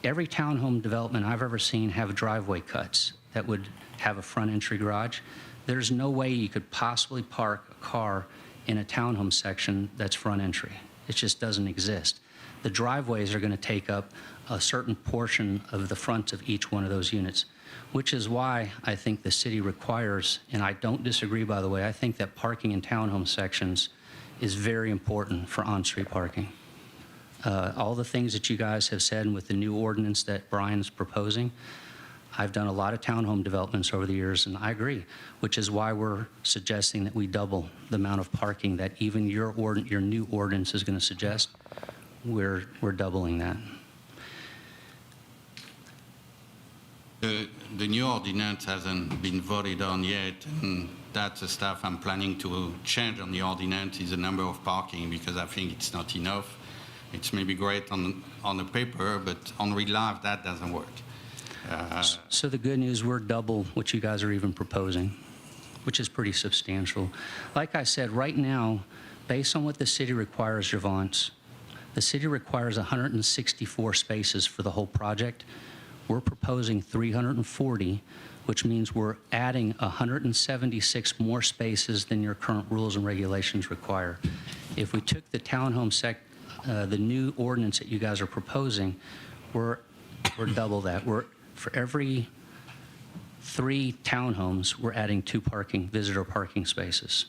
Every townhome development I've ever seen have driveway cuts that would have a front entry garage. There's no way you could possibly park a car in a townhome section that's front entry. It just doesn't exist. The driveways are going to take up a certain portion of the front of each one of those units, which is why I think the city requires, and I don't disagree, by the way, I think that parking in townhome sections is very important for on-street parking. All the things that you guys have said with the new ordinance that Brian's proposing, I've done a lot of townhome developments over the years, and I agree, which is why we're suggesting that we double the amount of parking that even your new ordinance is going to suggest. We're doubling that. The new ordinance hasn't been voted on yet, and that's the stuff I'm planning to change on the ordinance is the number of parking, because I think it's not enough. It's maybe great on the paper, but on real life, that doesn't work. So the good news, we're double what you guys are even proposing, which is pretty substantial. Like I said, right now, based on what the city requires, Javance, the city requires 164 spaces for the whole project. We're proposing 340, which means we're adding 176 more spaces than your current rules and regulations require. If we took the townhome the new ordinance that you guys are proposing, we're double that. For every 3 townhomes, we're adding 2 visitor parking spaces.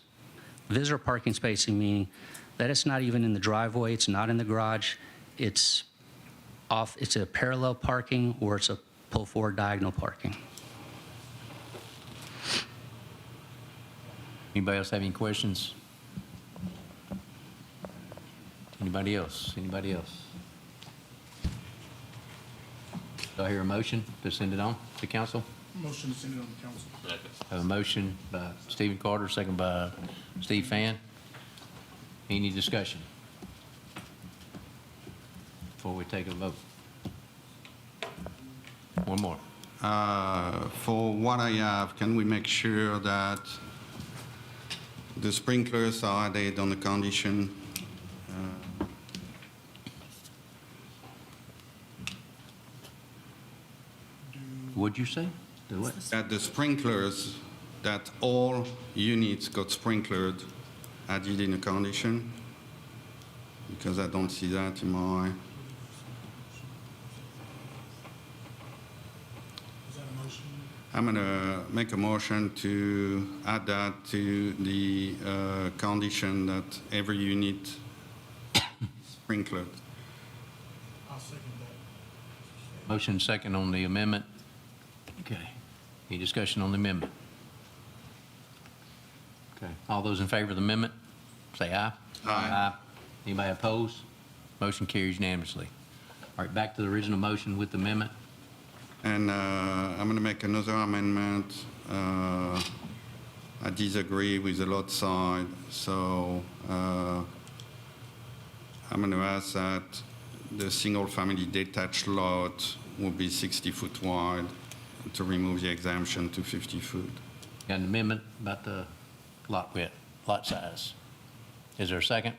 Visitor parking spacing meaning that it's not even in the driveway, it's not in the garage, it's a parallel parking or it's a pull-forward diagonal parking. Anybody else have any questions? Anybody else? Anybody else? Do I hear a motion to send it on to council? Motion to send it on the council. Have a motion by Stephen Carter, second by Steve Fan. Any discussion before we take a vote? One more. For what I have, can we make sure that the sprinklers are added on the condition? What'd you say? The what? That the sprinklers, that all units got sprinklered, added in a condition? Because I don't see that in my... Is that a motion? I'm going to make a motion to add that to the condition that every unit sprinklered. I'll second that. Motion second on the amendment. Okay. Any discussion on the amendment? Okay. All those in favor of the amendment, say aye. Aye. Anybody opposed? Motion carries unanimously. All right, back to the original motion with the amendment. And I'm going to make another amendment. I disagree with the lot side, so I'm going to ask that the single-family detached lot will be 60 foot wide to remove the exemption to 50 foot. Got an amendment about the lot width, lot size. Is there a second?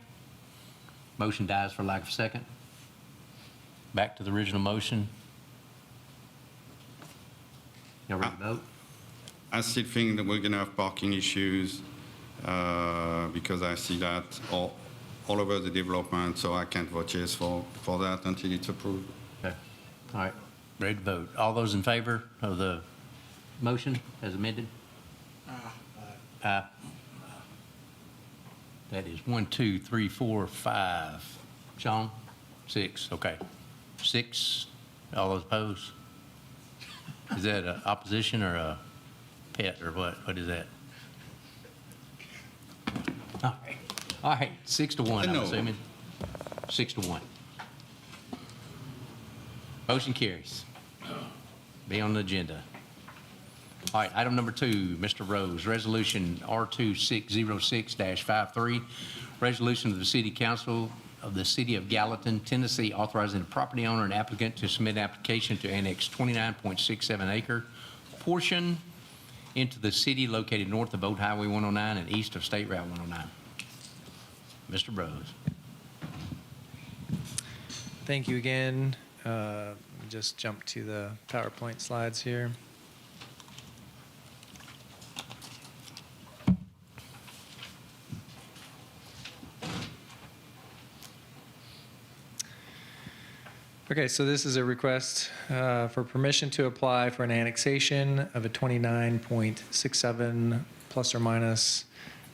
Motion dies for lack of second. Back to the original motion. Y'all ready to vote? I still think that we're going to have parking issues because I see that all over the development, so I can't vote yes for that until it's approved. Okay. All right, ready to vote. All those in favor of the motion as amended? Aye. That is 1, 2, 3, 4, 5. Sean? 6, okay. 6, all those opposed? Is that an opposition or a pet or what? What is that? All right, 6 to 1, I'm No. assuming. 6 to 1. Motion carries. Be on the agenda. All right, item number 2, Mr. Rose, Resolution R2606-53, resolution of the City Council of the City of Gallatin, Tennessee, authorizing the property owner and applicant to submit an application to annex 29.67 acre portion into the city located north of Old Highway 109 and east of State Route 109. Mr. Rose. Thank you again. Let me just jump to the PowerPoint slides here. Okay, so this is a request for permission to apply for an annexation of a 29.67 plus or minus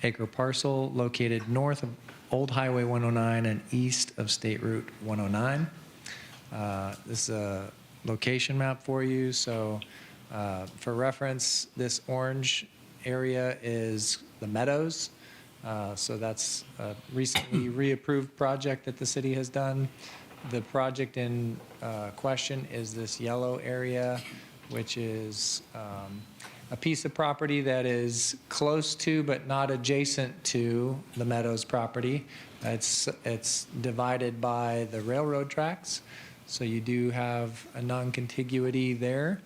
acre parcel located north of Old Highway 109 and east of State Route 109. This is a location map for you. So for reference, this orange area is the Meadows. So that's a recently reapproved project that the city has done. The project in question is this yellow area, which is a piece of property that is close to but not adjacent to the Meadows property. It's divided by the railroad tracks, so you do have a non-contiguity there.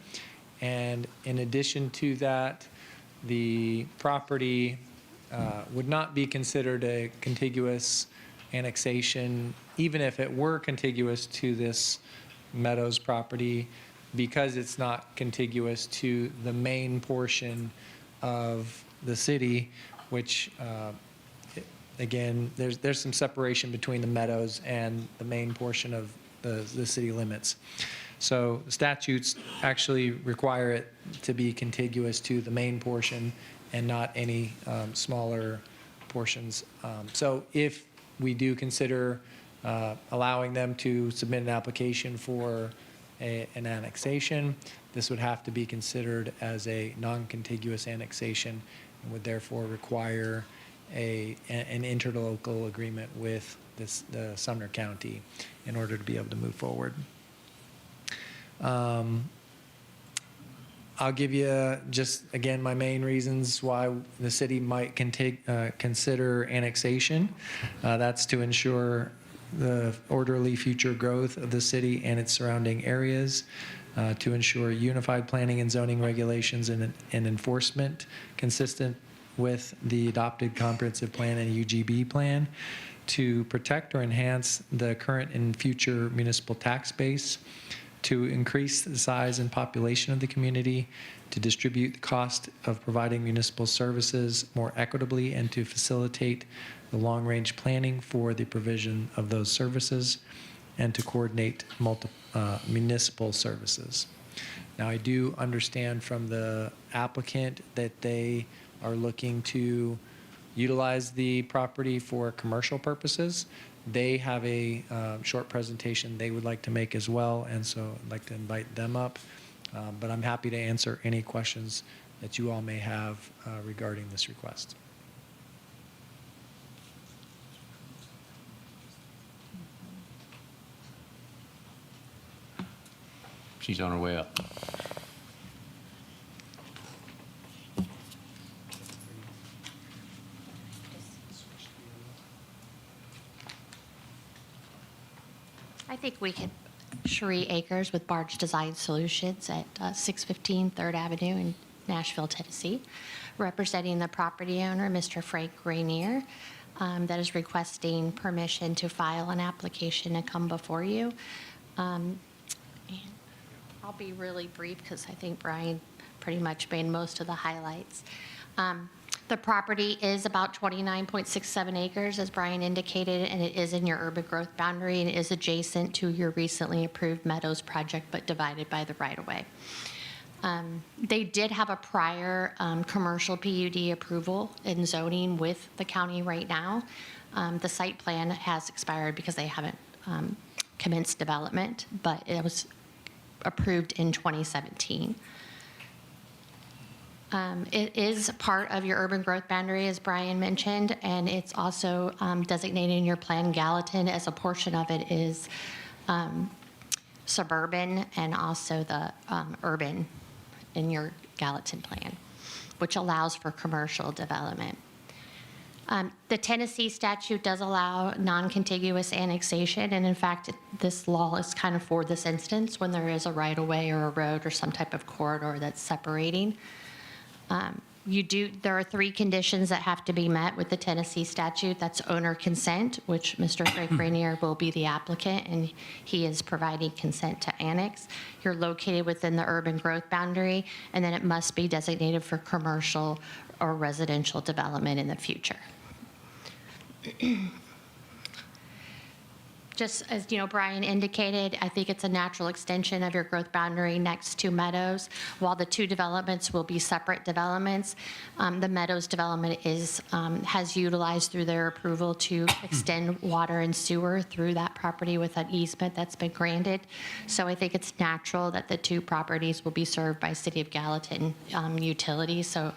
And in addition to that, the property would not be considered a contiguous annexation, even if it were contiguous to this Meadows property, because it's not contiguous to the main portion of the city, which, again, there's some separation between the Meadows and the main portion of the city limits. So the statutes actually require it to be contiguous to the main portion and not any smaller portions. So if we do consider allowing them to submit an application for an annexation, this would have to be considered as a non-contiguous annexation and would therefore require an interlocal agreement with the Sumner County in order to be able to move forward. I'll give you just, again, my main reasons why the city might consider annexation. That's to ensure the orderly future growth of the city and its surrounding areas, to ensure unified planning and zoning regulations and enforcement consistent with the adopted comprehensive plan and UGB plan, to protect or enhance the current and future municipal tax base, to increase the size and population of the community, to distribute the cost of providing municipal services more equitably, and to facilitate the long-range planning for the provision of those services, and to coordinate municipal services. Now, I do understand from the applicant that they are looking to utilize the property for commercial purposes. They have a short presentation they would like to make as well, and so I'd like to invite them up. But I'm happy to answer any questions that you all may have regarding this request. She's on her way up. I think we could, Cherie Akers with Barge Design Solutions at 615 3rd Avenue in Nashville, Tennessee, representing the property owner, Mr. Frank Rainier, that is requesting permission to file an application and come before you. And I'll be really brief because I think Brian pretty much made most of the highlights. The property is about 29.67 acres, as Brian indicated, and it is in your urban growth boundary and is adjacent to your recently approved Meadows project, but divided by the right-of-way. They did have a prior commercial PUD approval in zoning with the county right now. The site plan has expired because they haven't commenced development, but it was approved in 2017. It is part of your urban growth boundary, as Brian mentioned, and it's also designated in your plan Gallatin, as a portion of it is suburban and also the urban in your Gallatin plan, which allows for commercial development. The Tennessee statute does allow non-contiguous annexation, and in fact, this law is kind of for this instance when there is a right-of-way or a road or some type of corridor that's separating. There are 3 conditions that have to be met with the Tennessee statute. That's owner consent, which Mr. Frank Rainier will be the applicant, and he is providing consent to annex. You're located within the urban growth boundary, and then it must be designated for commercial or residential development in the future. Just as, Brian indicated, I think it's a natural extension of your growth boundary next to Meadows. While the two developments will be separate developments, the Meadows development has utilized through their approval to extend water and sewer through that property with an easement that's been granted. So I think it's natural that the two properties will be served by City of Gallatin utilities. So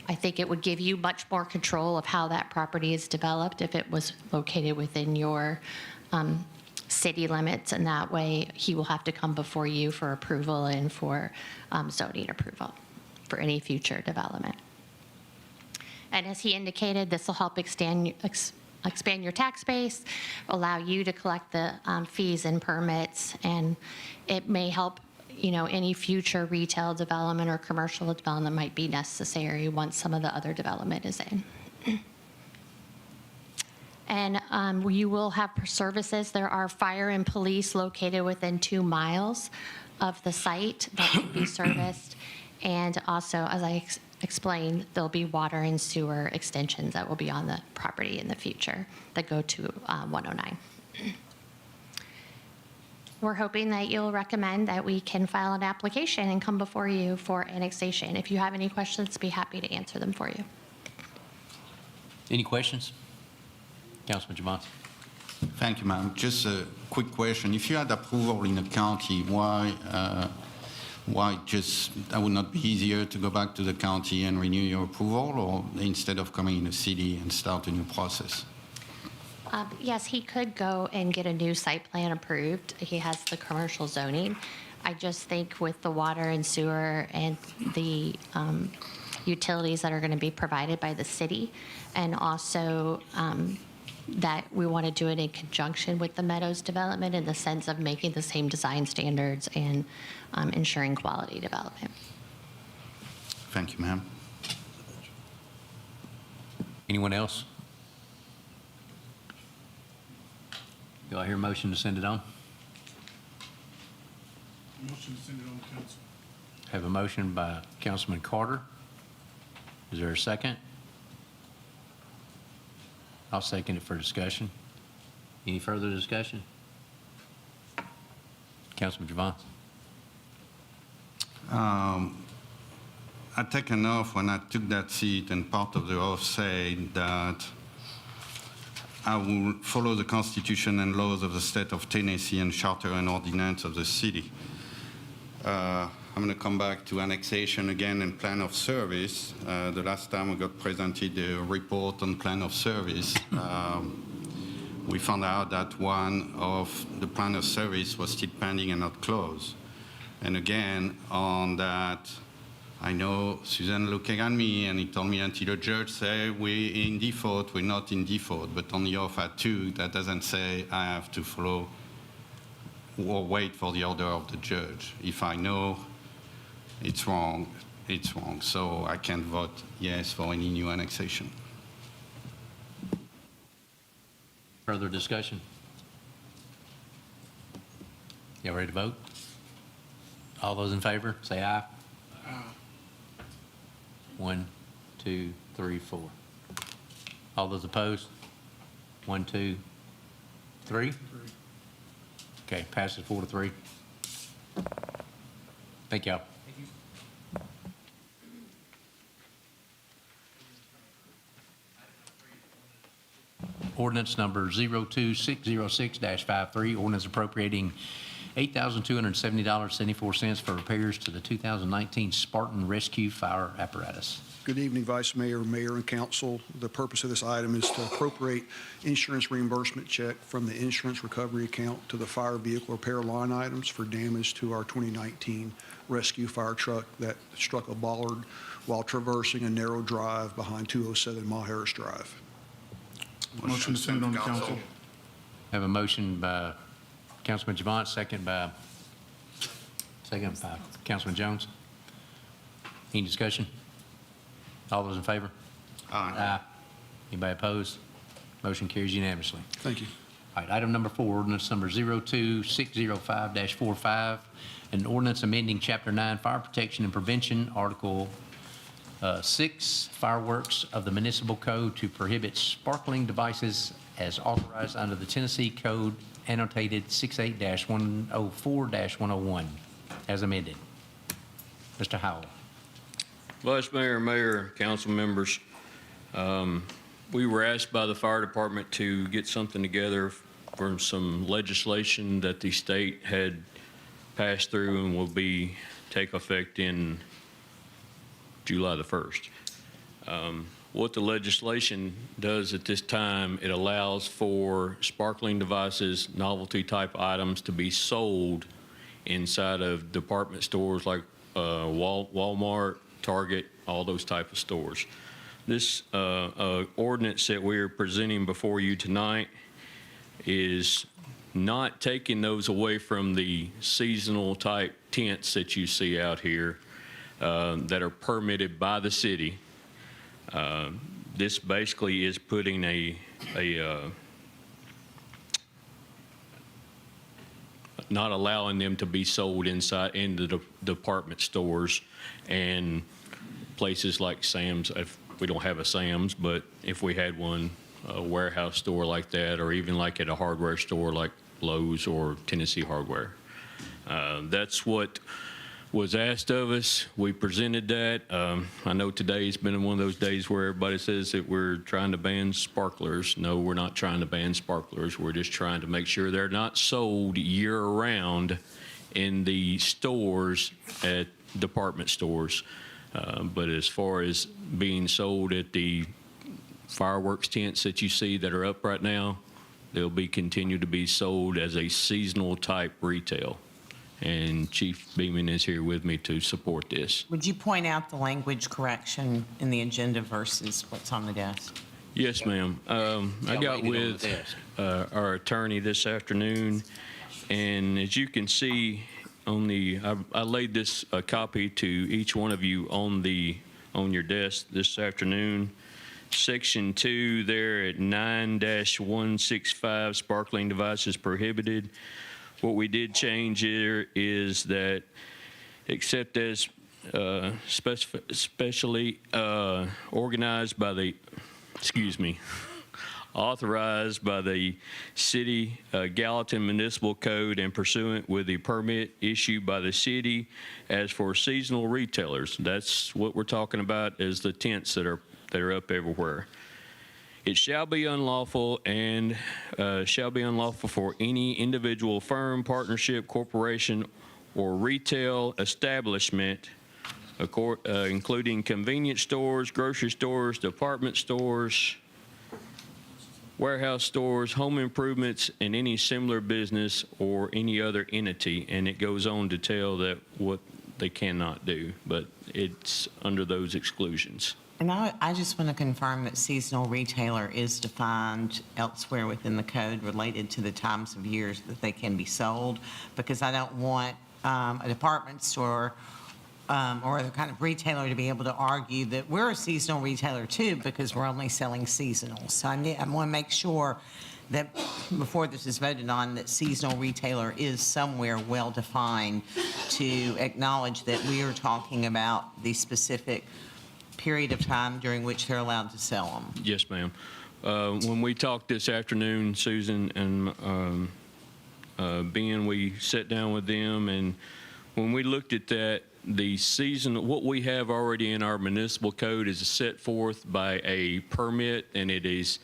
I think it would give you much more control of how that property is developed if it was located within your city limits, and that way he will have to come before you for approval and for zoning approval for any future development. And as he indicated, this will help expand your tax base, allow you to collect the fees and permits, and it may help any future retail development or commercial development might be necessary once some of the other development is in. And you will have services. There are fire and police located within 2 miles of the site that can be serviced. And also, as I explained, there'll be water and sewer extensions that will be on the property in the future that go to 109. We're hoping that you'll recommend that we can file an application and come before you for annexation. If you have any questions, be happy to answer them for you. Any questions? Councilman Javante. Thank you, ma'am. Just a quick question. If you had approval in a county, why just, that would not be easier to go back to the county and renew your approval, or instead of coming in the city and start a new process? Yes, he could go and get a new site plan approved. He has the commercial zoning. I just think with the water and sewer and the utilities that are going to be provided by the city, and also that we want to do it in conjunction with the Meadows development in the sense of making the same design standards and ensuring quality development. Thank you, ma'am. Anyone else? Do I hear a motion to send it on? Motion to send it on to council. Have a motion by Councilman Carter. Is there a second? I'll second it for discussion. Any further discussion? Councilman Javante. I take an oath when I took that seat, and part of the oath said that I will follow the Constitution and laws of the state of Tennessee and charter and ordinance of the city. I'm going to come back to annexation again and plan of service. The last time we got presented a report on plan of service, we found out that one of the plan of service was still pending and not closed. And again, on that, I know Suzanne looking at me, and he told me until the judge say we're in default, we're not in default. But on the oath I took, that doesn't say I have to follow or wait for the order of the judge. If I know it's wrong, it's wrong. So I can't vote yes for any new annexation. Further discussion? Y'all ready to vote? All those in favor, say aye. Aye. 1, 2, 3, 4. All those opposed? 1, 2, 3? Okay, passes 4-3. Thank y'all. Ordinance number 02606-53, ordinance appropriating $8,270.74 for repairs to the 2019 Spartan Rescue Fire Apparatus. Good evening, Vice Mayor, Mayor, and Council. The purpose of this item is to appropriate insurance reimbursement check from the insurance recovery account to the fire vehicle repair line items for damage to our 2019 rescue fire truck that struck a bollard while traversing a narrow drive behind 207 Maharris Drive. Motion to send it on to council. Have a motion by Councilman Javante, second by Councilman Jones. Any discussion? All those in favor? Aye. Anybody opposed? Motion carries unanimously. Thank you. All right, item number 4, ordinance number 02605-45, an ordinance amending Chapter 9 Fire Protection and Prevention, Article 6, fireworks of the municipal code to prohibit sparkling devices as authorized under the Tennessee Code annotated 68-104-101, as amended. Mr. Howell. Vice Mayor, Mayor, council members, we were asked by the fire department to get something together for some legislation that the state had passed through and will take effect in July the 1st. What the legislation does at this time, it allows for sparkling devices, novelty type items to be sold inside of department stores like Walmart, Target, all those type of stores. This ordinance that we are presenting before you tonight is not taking those away from the seasonal type tents that you see out here that are permitted by the city. This basically is putting not allowing them to be sold inside in the department stores and places like Sam's. If we don't have a Sam's, but if we had one, a warehouse store like that, or even like at a hardware store like Lowe's or Tennessee Hardware. That's what was asked of us. We presented that. I know today's been one of those days where everybody says that we're trying to ban sparklers. No, we're not trying to ban sparklers. We're just trying to make sure they're not sold year-round in the stores at department stores. But as far as being sold at the fireworks tents that you see that are up right now, they'll be continue to be sold as a seasonal type retail. And Chief Beeman is here with me to support this. Would you point out the language correction in the agenda versus what's on the desk? Yes, ma'am. I got with our attorney this afternoon, and as you can see on I laid this copy to each one of you on your desk this afternoon. Section 2 there at 9-165, sparkling devices prohibited. What we did change here is that except as specially organized by the, authorized by the city Gallatin Municipal Code and pursuant with the permit issued by the city as for seasonal retailers. That's what we're talking about as the tents that are up everywhere. It shall be unlawful for any individual firm, partnership, corporation, or retail establishment, including convenience stores, grocery stores, department stores, warehouse stores, home improvements, and any similar business or any other entity. And it goes on to tell that what they cannot do, but it's under those exclusions. And I just want to confirm that seasonal retailer is defined elsewhere within the code related to the times of years that they can be sold, because I don't want a department store or the kind of retailer to be able to argue that we're a seasonal retailer too because we're only selling seasonal. So I want to make sure that before this is voted on, that seasonal retailer is somewhere well-defined to acknowledge that we are talking about the specific period of time during which they're allowed to sell them. Yes, ma'am. When we talked this afternoon, Susan and Ben, we sat down with them, and when we looked at that, the season, what we have already in our municipal code is set forth by a permit, and it is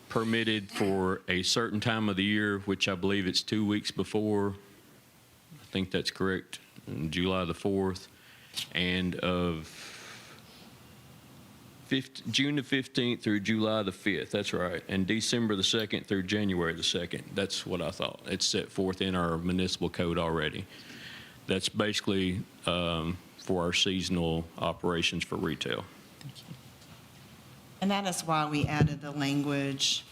permitted for a certain time of the year, which I believe it's 2 weeks before. I think that's correct, July the 4th, and of June the 15th through July the 5th, that's right, and December the 2nd through January the 2nd. That's what I thought. It's set forth in our municipal code already. That's basically for our seasonal operations for retail. And that is why we added the language,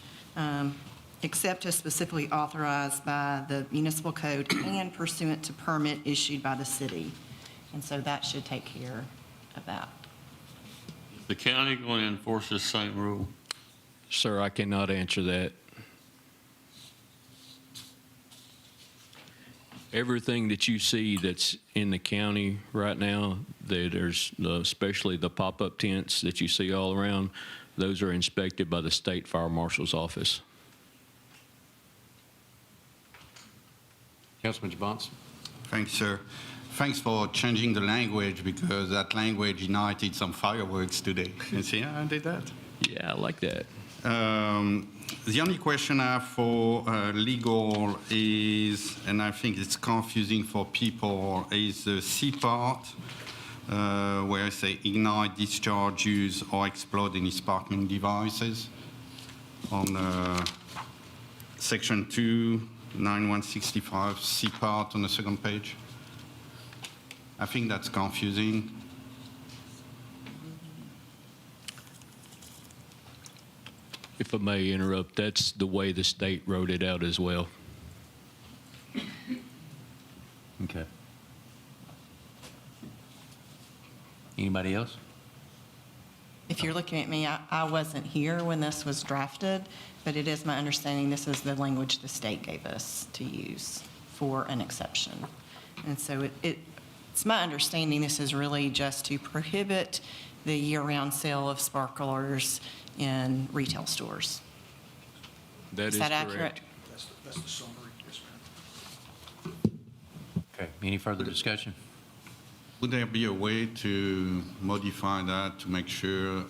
except as specifically authorized by the municipal code and pursuant to permit issued by the city. And so that should take care of that. The county going to enforce this same rule? Sir, I cannot answer that. Everything that you see that's in the county right now, there's especially the pop-up tents that you see all around, those are inspected by the state fire marshal's office. Councilman Javance? Thanks, sir. Thanks for changing the language because that language ignited some fireworks today. You see how I did that? Yeah, I like that. The only question I have for legal is, and I think it's confusing for people, is the C part, where I say ignite, discharge, use, or explode any sparkling devices on section 2, 9165, C part on the second page. I think that's confusing. If I may interrupt, that's the way the state wrote it out as well. Okay. Anybody else? If you're looking at me, I wasn't here when this was drafted, but it is my understanding this is the language the state gave us to use for an exception. And so it's my understanding this is really just to prohibit the year-round sale of sparklers in retail stores. That is that correct. accurate? That's the summary, yes, ma'am. Okay. Any further discussion? Would there be a way to modify that to make sure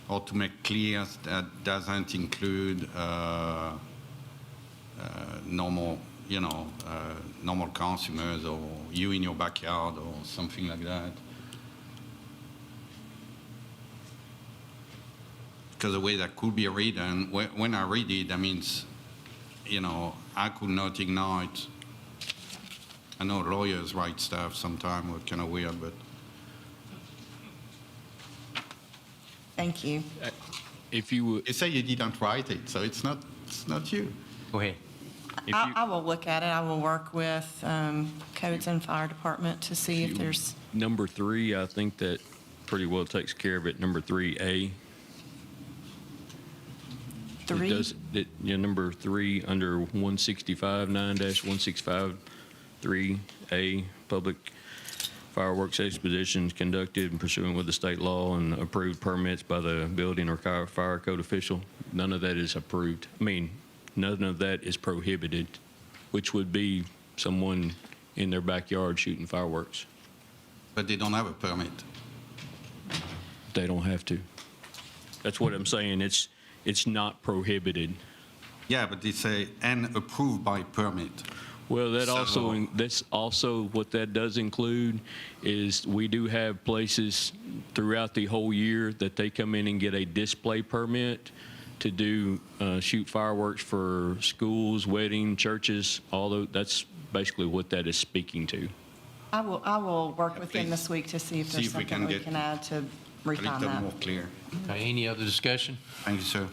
or to make clear that doesn't include normal, normal consumers or you in your backyard or something like that? Because the way that could be written, when I read it, that means, I could not ignite. I know lawyers write stuff sometimes, we're kind of weird, but Thank you. If you would, you say you didn't write it, so it's not you. Go ahead. I will look at it. I will work with Codes and Fire Department to see if there's, number 3, I think that pretty well takes care of it. Number 3A. three. Number 3 under 165, 9-165, 3A, public fireworks expositions conducted pursuant with the state law and approved permits by the building or fire code official. None of that is approved. None of that is prohibited, which would be someone in their backyard shooting fireworks. But they don't have a permit. They don't have to. That's what I'm saying. It's not prohibited. Yeah, but they say, and approved by permit. Well, So- that's also what that does include is we do have places throughout the whole year that they come in and get a display permit to do shoot fireworks for schools, wedding, churches, that's basically what that is speaking to. I will work Yeah, with him please. this week to see if See there's if we can something we get can add to A refine little that. more clear. Okay. Any other discussion? Thank you, sir.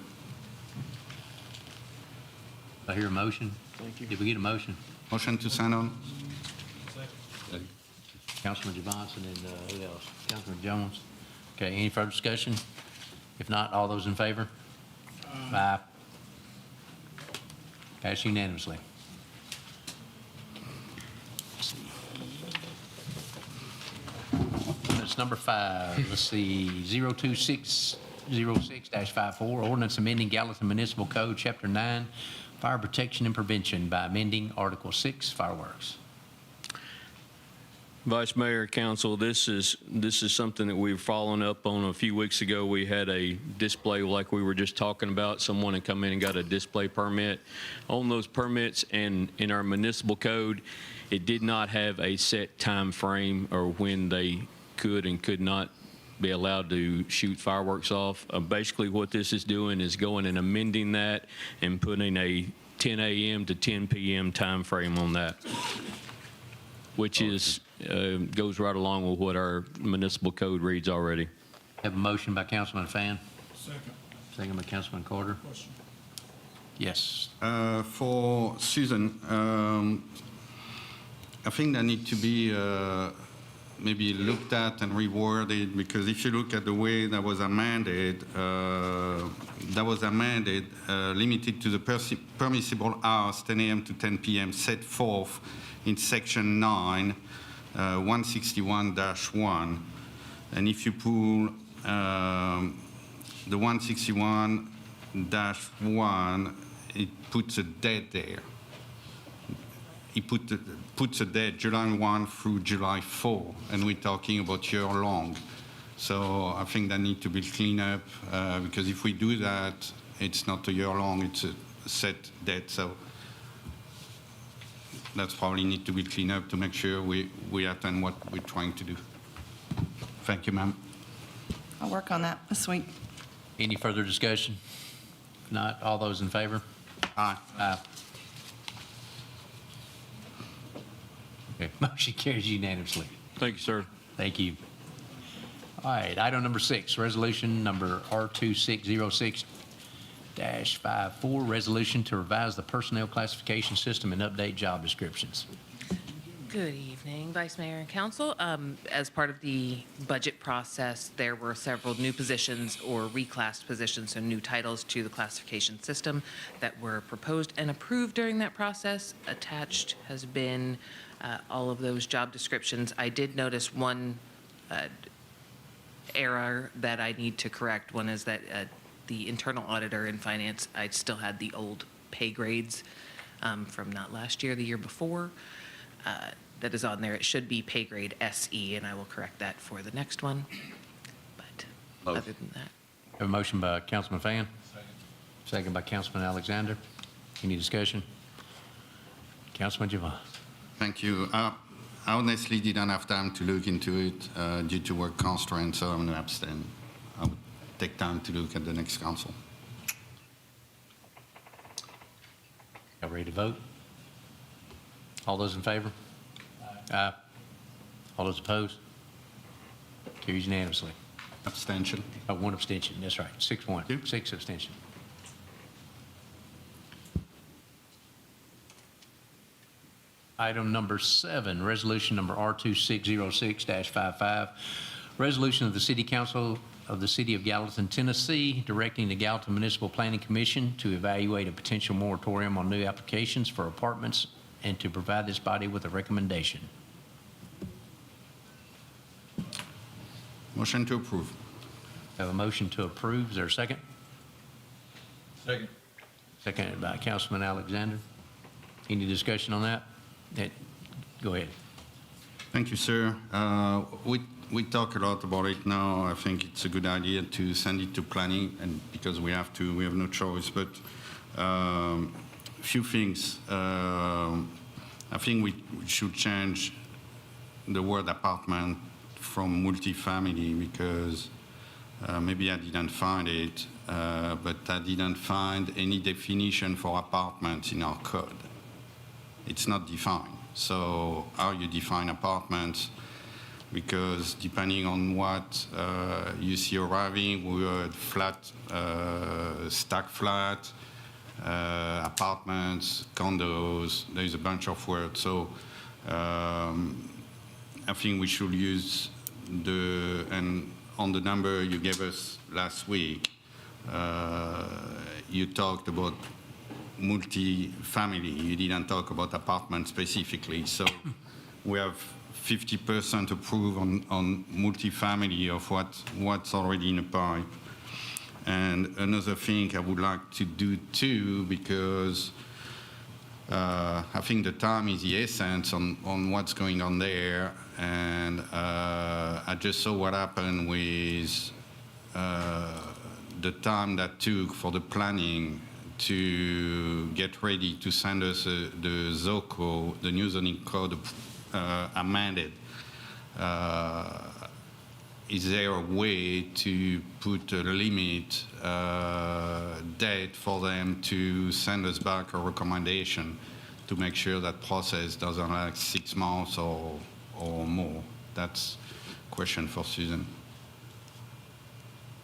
I hear a motion. Thank you. Did we get a motion? Motion to send on? Councilman Javance and then who else? Councilman Jones. Okay. Any further discussion? If not, all those in favor? Aye. Pass unanimously. That's number 5. Let's see, 02606-54, ordinance amending Gallatin Municipal Code, Chapter 9, Fire Protection and Prevention by amending Article 6, fireworks. Vice Mayor, Council, this is something that we've followed up on a few weeks ago. We had a display like we were just talking about. Someone had come in and got a display permit. On those permits and in our municipal code, it did not have a set time frame or when they could and could not be allowed to shoot fireworks off. Basically, what this is doing is going and amending that and putting a 10 a.m. to 10 p.m. time frame on that, which is goes right along with what our municipal code reads already. Have a motion by Councilman Fan, Second. second by Councilman Carter. Question. Yes. For Susan, I think that need to be maybe looked at and reworded, because if you look at the way that was amended, limited to the permissible hours, 10 a.m. to 10 p.m., set forth in Section 9, 161-1. And if you pull the 161-1, it puts a date there. he puts a date, July 1 through July 4, and we're talking about year long. So I think that need to be cleaned up, because if we do that, it's not a year long, it's a set date. So that's probably need to be cleaned up to make sure we attend what we're trying to do. Thank you, ma'am. I'll work on that this week. Any further discussion? If not, all those in favor? Aye. Aye. Okay, motion carries unanimously. Thank you, sir. Thank you. All right, item number 6, resolution number R2606-54, resolution to revise the personnel classification system and update job descriptions. Good evening, Vice Mayor and Council. As part of the budget process, there were several new positions or reclassed positions, so new titles to the classification system that were proposed and approved during that process. Attached has been all of those job descriptions. I did notice one error that I need to correct. One is that the internal auditor in finance, I still had the old pay grades from not last year, the year before. That is on there. It should be pay grade SE, and I will correct that for the next one. But other than that. Have a motion by Councilman Fan. Second by Councilman Alexander. Any discussion? Councilman Javon. Thank you. I honestly didn't have time to look into it due to work constraints, so I'm going to abstain. I would take time to look at the next council. Y'all ready to vote? All those in favor? Aye. All those opposed? Carries unanimously. Abstention. One abstention, that's right. 6-1, 6 abstention. Item number 7, resolution number R2606-55, resolution of the City Council of the City of Gallatin, Tennessee, directing the Gallatin Municipal Planning Commission to evaluate a potential moratorium on new applications for apartments and to provide this body with a recommendation. Motion to approve. Have a motion to approve. Is there a second? Second. Seconded by Councilman Alexander. Any discussion on that? Go ahead. Thank you, sir. We talk a lot about it now. I think it's a good idea to send it to planning, and because we have no choice. But few things. I think we should change the word apartment from multifamily, because maybe I didn't find it, but I didn't find any definition for apartments in our code. It's not defined. So how you define apartments? Because depending on what you see arriving, we had flat, stack flat, apartments, condos, there's a bunch of words. So I think we should use and on the number you gave us last week, you talked about multi-family. You didn't talk about apartments specifically. So we have 50% approved on multi-family of what's already in the pipe. And another thing I would like to do too, because I think the time is the essence on what's going on there. And I just saw what happened with the time that took for the planning to get ready to send us the ZOCO, the new zoning code amended. Is there a way to put a limit date for them to send us back a recommendation to make sure that process doesn't last 6 months or more? That's a question for Susan.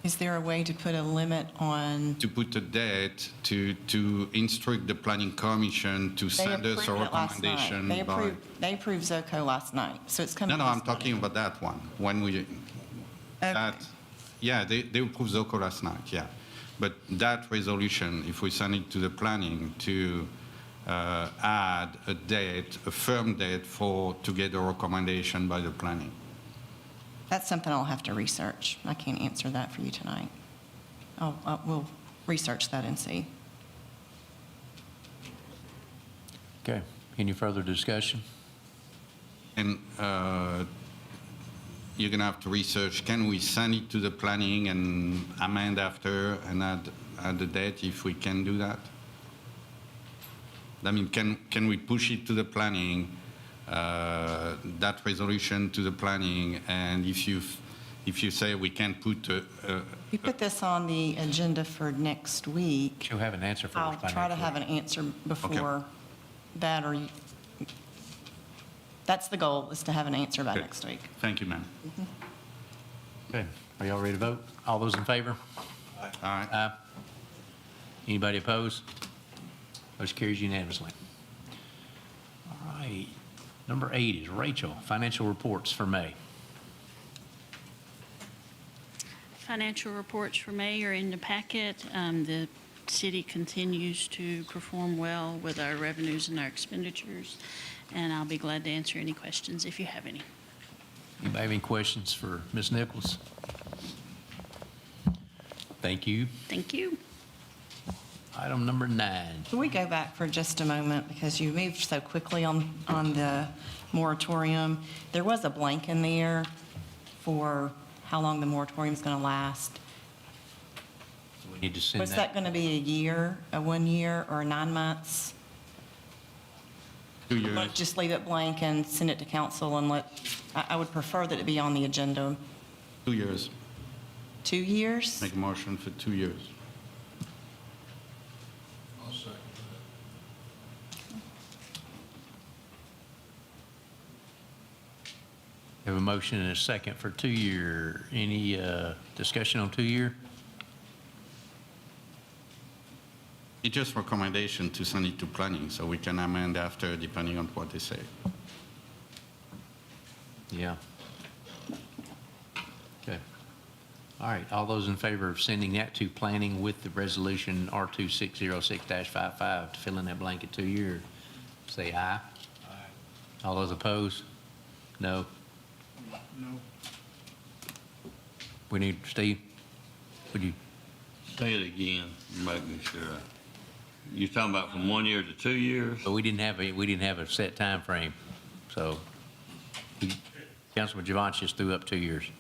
Is there a way to put a limit on? To put a date to instruct the planning commission to send us a recommendation. They approved ZOCO last night, so it's coming. No, I'm talking about that one. When we, Okay. yeah, they approved ZOCO last night, yeah. But that resolution, if we send it to the planning to add a date, a firm date to get a recommendation by the planning. That's something I'll have to research. I can't answer that for you tonight. We'll research that and see. Okay. Any further discussion? And you're going to have to research, can we send it to the planning and amend after and add the date if we can do that? I mean, can we push it to the planning, that resolution to the planning, and if you say we can put We put this on the agenda for next week. She'll have an answer for us I'll by try to next have week. an answer before that, or that's the goal, is to have an answer by Okay. next week. Thank you, ma'am. Okay, are y'all ready to vote? All those in favor? All right. Aye. Anybody opposed? Motion carries unanimously. All right, number 8 is Rachel, financial reports for May. Financial reports for May are in the packet. The city continues to perform well with our revenues and our expenditures, and I'll be glad to answer any questions if you have any. Anybody have any questions for Ms. Nichols? Thank you. Thank you. Item number 9. Can we go back for just a moment, because you moved so quickly on the moratorium? There was a blank in there for how long the moratorium's going to last. We need to send Was that going to be a year, a 1 year, or 9 months? 2 years. Or just leave it blank and send it to council and I would prefer that it be on the agenda. 2 years. 2 years? Make a motion for 2 years. We have a motion and a second for 2 year. Any discussion on 2 year? It's just recommendation to send it to planning, so we can amend after, depending on what they say. Yeah. Okay. All right, all those in favor of sending that to planning with the resolution R2606-55 to fill in that blanket 2 year, say aye. Aye. All those opposed? No. No. We need, Steve, would you? Say it again, making sure. You're talking about from 1 year to 2 years? But we didn't have a set time frame, so Councilman Javance just threw up 2 years.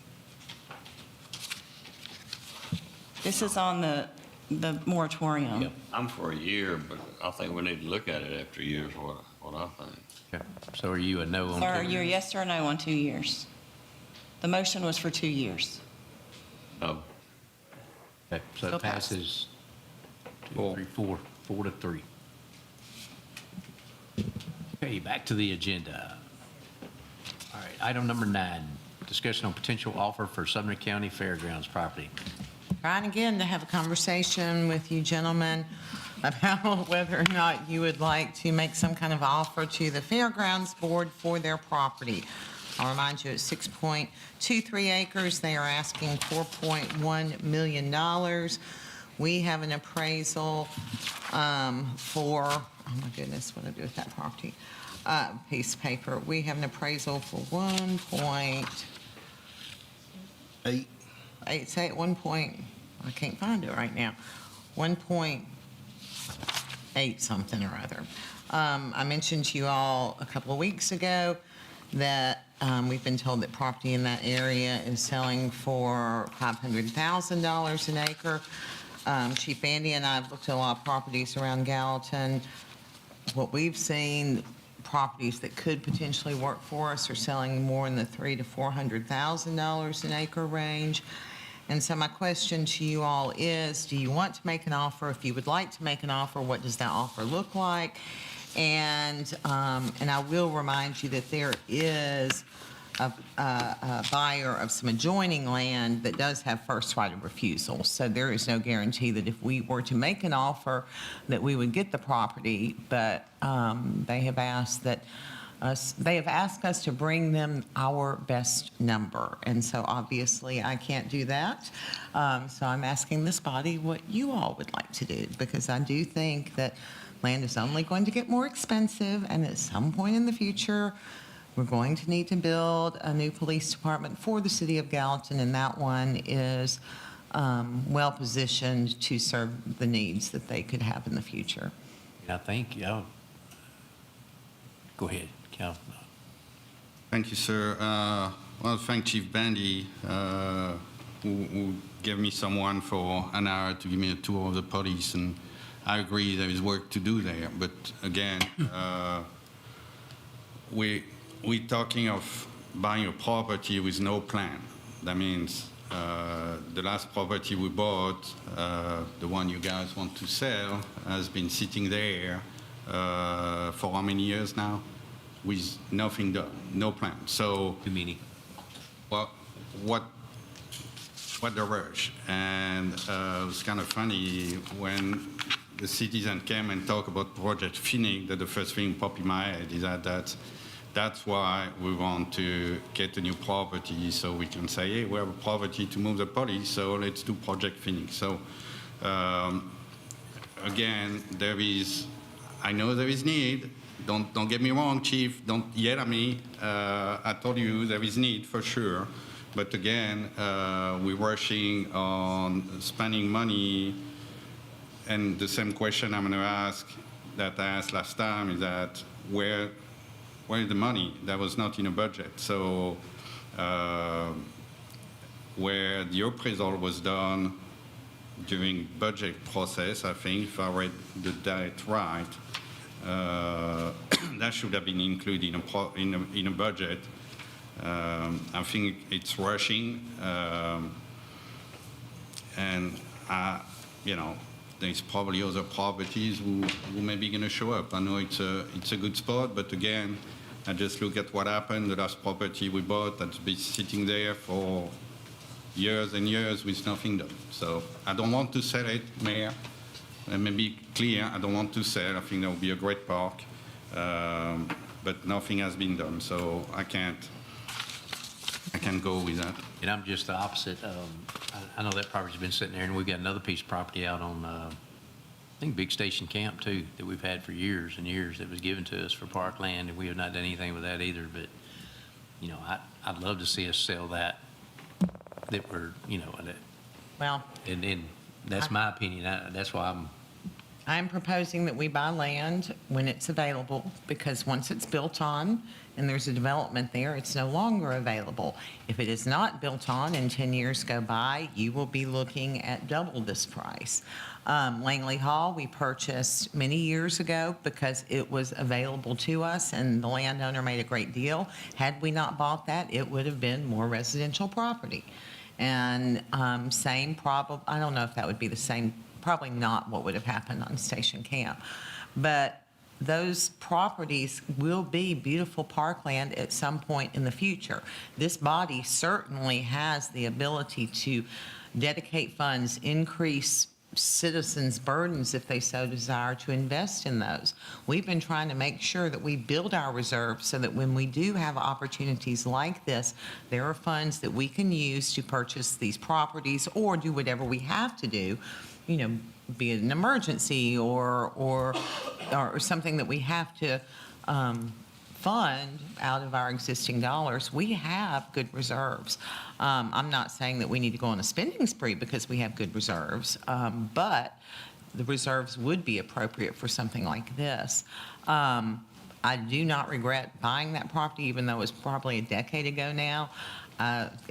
This is on the moratorium. Yep. I'm for a year, but I think we need to look at it after a year is what I think. Okay. So are you a no on 2 Sir, years? you're yes or no on 2 years? The motion was for 2 years. No. Okay, so Still it passes 4 to 3. Okay, back to the agenda. All right, item number 9, discussion on potential offer for Sumner County Fairgrounds property. Trying again to have a conversation with you gentlemen about whether or not you would like to make some kind of offer to the Fairgrounds Board for their property. I'll remind you, it's 6.23 acres. They are asking $4.1 million. We have an appraisal for, oh my goodness, what do I do with that property? Piece of paper. We have an appraisal for 1.8. Say at 1 point, I can't find it right now. 1.8 something or other. I mentioned to you all a couple of weeks ago that we've been told that property in that area is selling for $500,000 an acre. Chief Andy and I have looked at a lot of properties around Gallatin. What we've seen, properties that could potentially work for us are selling more in the $300,000 to $400,000 an acre range. And so my question to you all is, do you want to make an offer? If you would like to make an offer, what does that offer look like? And I will remind you that there is a buyer of some adjoining land that does have first right of refusal. So there is no guarantee that if we were to make an offer that we would get the property, but they have asked us to bring them our best number. And so obviously I can't do that. So I'm asking this body what you all would like to do, because I do think that land is only going to get more expensive, and at some point in the future, we're going to need to build a new police department for the city of Gallatin, and that one is well-positioned to serve the needs that they could have in the future. And I think, Go ahead, Cal. Thank you, sir. Well, thank Chief Bandy, who gave me someone for an hour to give me a tour of the police, and I agree there is work to do there. But again, we're talking of buying a property with no plan. That means the last property we bought, the one you guys want to sell, has been sitting there for how many years now? With nothing done, no plan. So, Too many. well, what the rush? And it was kind of funny when the citizen came and talked about Project Phoenix, that the first thing popped in my head is that's why we want to get a new property, so we can say, hey, we have a property to move the police, so let's do Project Phoenix. So again, I know there is need. Don't get me wrong, Chief. Don't yell at me. I told you there is need for sure. But again, we're rushing on spending money. And the same question I'm going to ask that I asked last time is that where is the money? That was not in a budget. So where the appraisal was done during budget process, I think, if I read the date right, that should have been included in a budget. I think it's rushing, and there's probably other properties who may be going to show up. I know it's a good spot, but again, I just look at what happened. The last property we bought that's been sitting there for years and years with nothing done. So I don't want to sell it, Mayor. Let me be clear, I don't want to sell. I think that would be a great park, but nothing has been done, so I can't go with that. And I'm just the opposite. I know that property's been sitting there, and we've got another piece of property out on, I think, Big Station Camp, too, that we've had for years and years that was given to us for parkland, and we have not done anything with that either. But, I'd love to see us sell that we're, Well, and that's my opinion. That's why I'm proposing that we buy land when it's available, because once it's built on and there's a development there, it's no longer available. If it is not built on and 10 years go by, you will be looking at double this price. Langley Hall, we purchased many years ago because it was available to us and the landowner made a great deal. Had we not bought that, it would have been more residential property. And same problem, I don't know if that would be the same, probably not what would have happened on Station Camp. But those properties will be beautiful parkland at some point in the future. This body certainly has the ability to dedicate funds, increase citizens' burdens if they so desire to invest in those. We've been trying to make sure that we build our reserves so that when we do have opportunities like this, there are funds that we can use to purchase these properties or do whatever we have to do, be it an emergency or something that we have to fund out of our existing dollars. We have good reserves. I'm not saying that we need to go on a spending spree because we have good reserves, but the reserves would be appropriate for something like this. I do not regret buying that property, even though it was probably a decade ago now.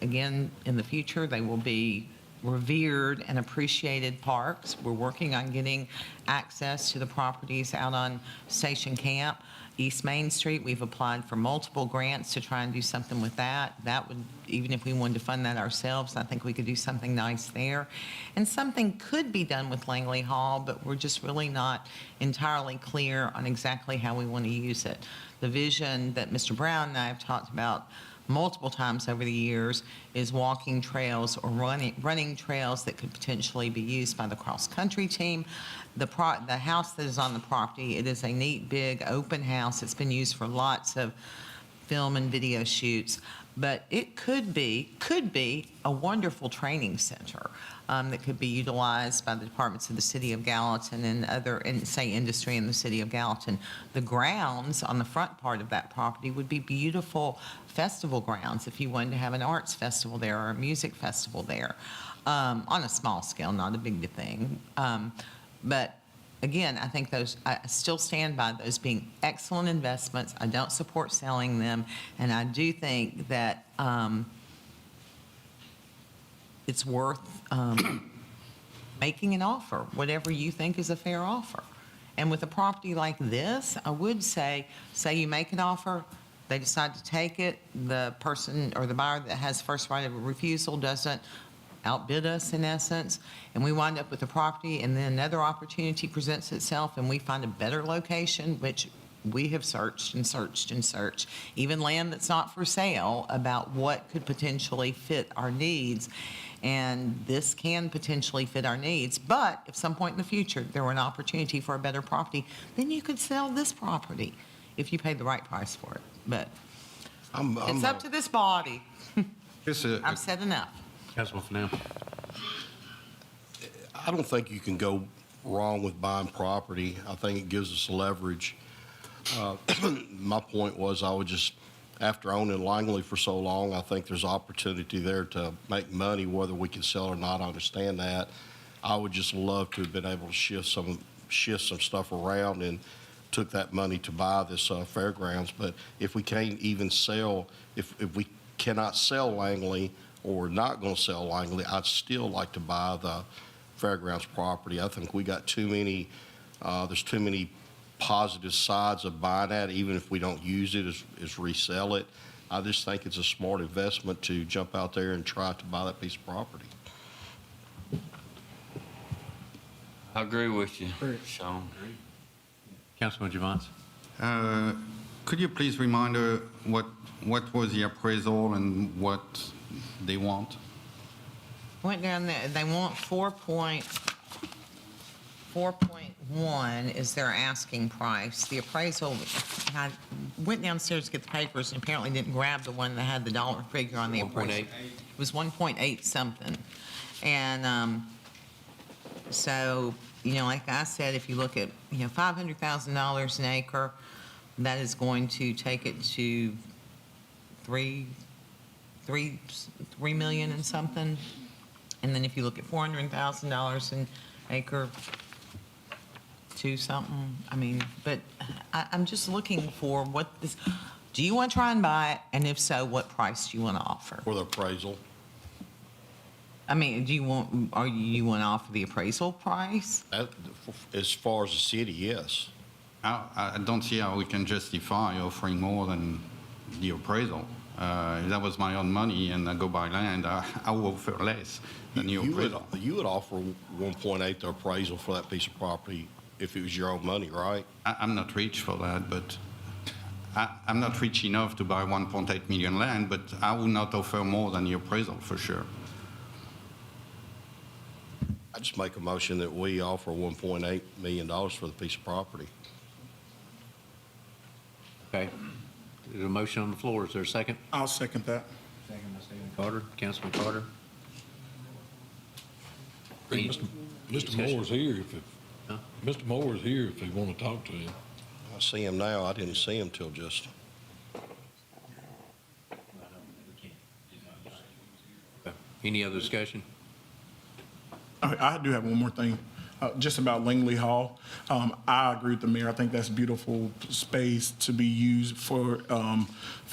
Again, in the future, they will be revered and appreciated parks. We're working on getting access to the properties out on Station Camp. East Main Street, we've applied for multiple grants to try and do something with that. That would, even if we wanted to fund that ourselves, I think we could do something nice there. And something could be done with Langley Hall, but we're just really not entirely clear on exactly how we want to use it. The vision that Mr. Brown and I have talked about multiple times over the years is walking trails or running trails that could potentially be used by the cross-country team. The house that is on the property, it is a neat, big, open house. It's been used for lots of film and video shoots, but it could be a wonderful training center that could be utilized by the departments of the City of Gallatin and other, say, industry in the City of Gallatin. The grounds on the front part of that property would be beautiful festival grounds if you wanted to have an arts festival there or a music festival there, on a small scale, not a big thing. But again, I think I still stand by those being excellent investments. I don't support selling them, and I do think that it's worth making an offer, whatever you think is a fair offer. And with a property like this, I would say you make an offer, they decide to take it, the person or the buyer that has first right of refusal doesn't outbid us in essence, and we wind up with the property, and then another opportunity presents itself, and we find a better location, which we have searched and searched and searched, even land that's not for sale, about what could potentially fit our needs. And this can potentially fit our needs, but if some point in the future there were an opportunity for a better property, then you could sell this property if you paid the right price for it. But it's up to this body. I've said enough. Councilman Fennell. I don't think you can go wrong with buying property. I think it gives us leverage. My point was I would just, after owning Langley for so long, I think there's opportunity there to make money, whether we can sell or not. I understand that. I would just love to have been able to shift some stuff around and took that money to buy this fairgrounds. But if we can't even sell, if we cannot sell Langley or we're not going to sell Langley, I'd still like to buy the fairgrounds property. I think we got too many, there's too many positive sides of buying that, even if we don't use it, is resell it. I just think it's a smart investment to jump out there and try to buy that piece of property. I agree with you, Sean. Councilman Javance. Could you please remind her what was the appraisal and what they want? Went down there, they want 4.1 is their asking price. The appraisal, I went downstairs to get the papers and apparently didn't grab the one that had the dollar figure on the appraisal. 1.8. It was 1.8 something. And so, like I said, if you look at, $500,000 an acre, that is going to take it to 3 million and something. And then if you look at $400,000 an acre, 2 something. I mean, but I'm just looking for what this. Do you want to try and buy it? And if so, what price do you want to offer? For the appraisal. I mean, do you want to offer the appraisal price? As far as the city, yes. I don't see how we can justify offering more than the appraisal. If that was my own money and I go buy land, I would offer less than the appraisal. You would offer 1.8 the appraisal for that piece of property if it was your own money, right? I'm not rich for that, but I'm not rich enough to buy 1.8 million land, but I would not offer more than the appraisal for sure. I just make a motion that we offer $1.8 million for the piece of property. Okay. There's a motion on the floor. Is there a second? I'll second that. Second by Stephen Carter. Councilman Carter. Any Mr. discussion? Moore's here Huh? Mr. Moore's here if you want to talk to him. I see him now. I didn't see him till just. Okay. Any other discussion? I do have one more thing, just about Langley Hall. I agree with the mayor. I think that's beautiful space to be used for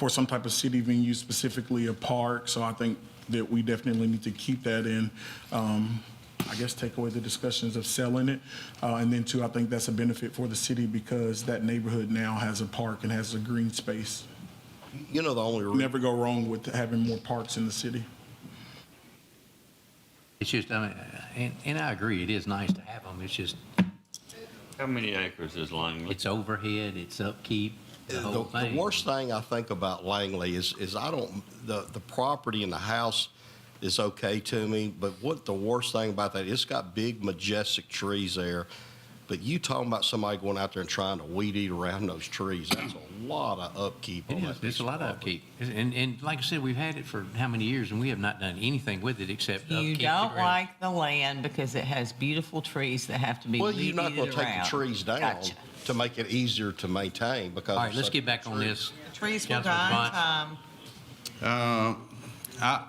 some type of city venue, specifically a park. So I think that we definitely need to keep that in. I guess take away the discussions of selling it. And then too, I think that's a benefit for the city because that neighborhood now has a park and has a green space. The only Never go wrong with having more parks in the city. It's just, I mean, and I agree, it is nice to have them. It's just, How many acres is Langley? it's overhead, it's upkeep, the whole The thing. worst thing I think about Langley is the property and the house is okay to me, but what the worst thing about that, it's got big majestic trees there, but you talking about somebody going out there and trying to weed eat around those trees, that's a lot of upkeep. It is, it's a lot of upkeep. And like I said, we've had it for how many years, and we have not done anything with it except upkeep. You the don't ground. like the land because it has beautiful trees that have to be Well, you're not going weeded to take around. the trees down Gotcha. to make it easier to maintain because. All right, let's get back on this. The trees will Councilman die in Devont. time.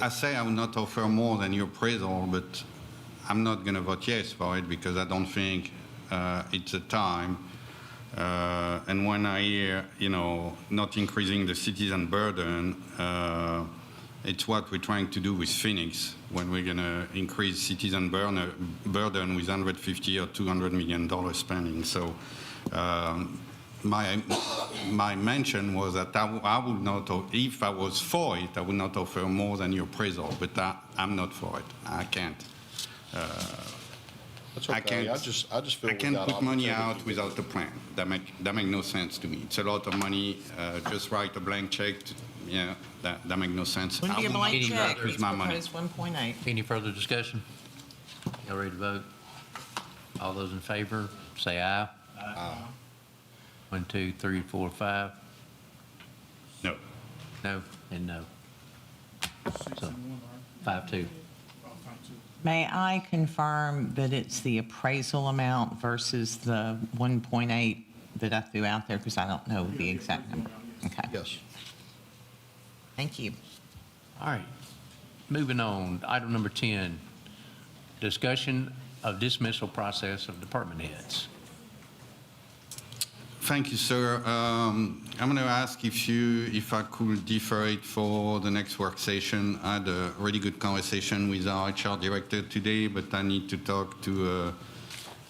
I say I will not offer more than your appraisal, but I'm not going to vote yes for it because I don't think it's a time. And when I hear, not increasing the citizen burden, it's what we're trying to do with Phoenix when we're going to increase citizen burden with $150 or $200 million spending. So my mention was that I would not, if I was for it, I would not offer more than your appraisal, but I'm not for it. I can't. That's okay. I just feel I can't without put money opportunity- out without a plan. That make no sense to me. It's a lot of money. Just write a blank check. That make no sense. Wouldn't be a blank Any check. further- It's my money. proposed 1.8. Any further discussion? Y'all ready to vote? All those in favor, say aye. Aye. 1, 2, 3, 4, 5. No. No, and no. So, 5-2. May I confirm that it's the appraisal amount versus the 1.8 that I threw out there, because I don't know the exact number? Okay, Yes. thank you. All right, moving on, item number 10, discussion of dismissal process of department heads. Thank you, sir. I'm going to ask if I could defer it for the next work session. I had a really good conversation with our HR director today, but I need to talk to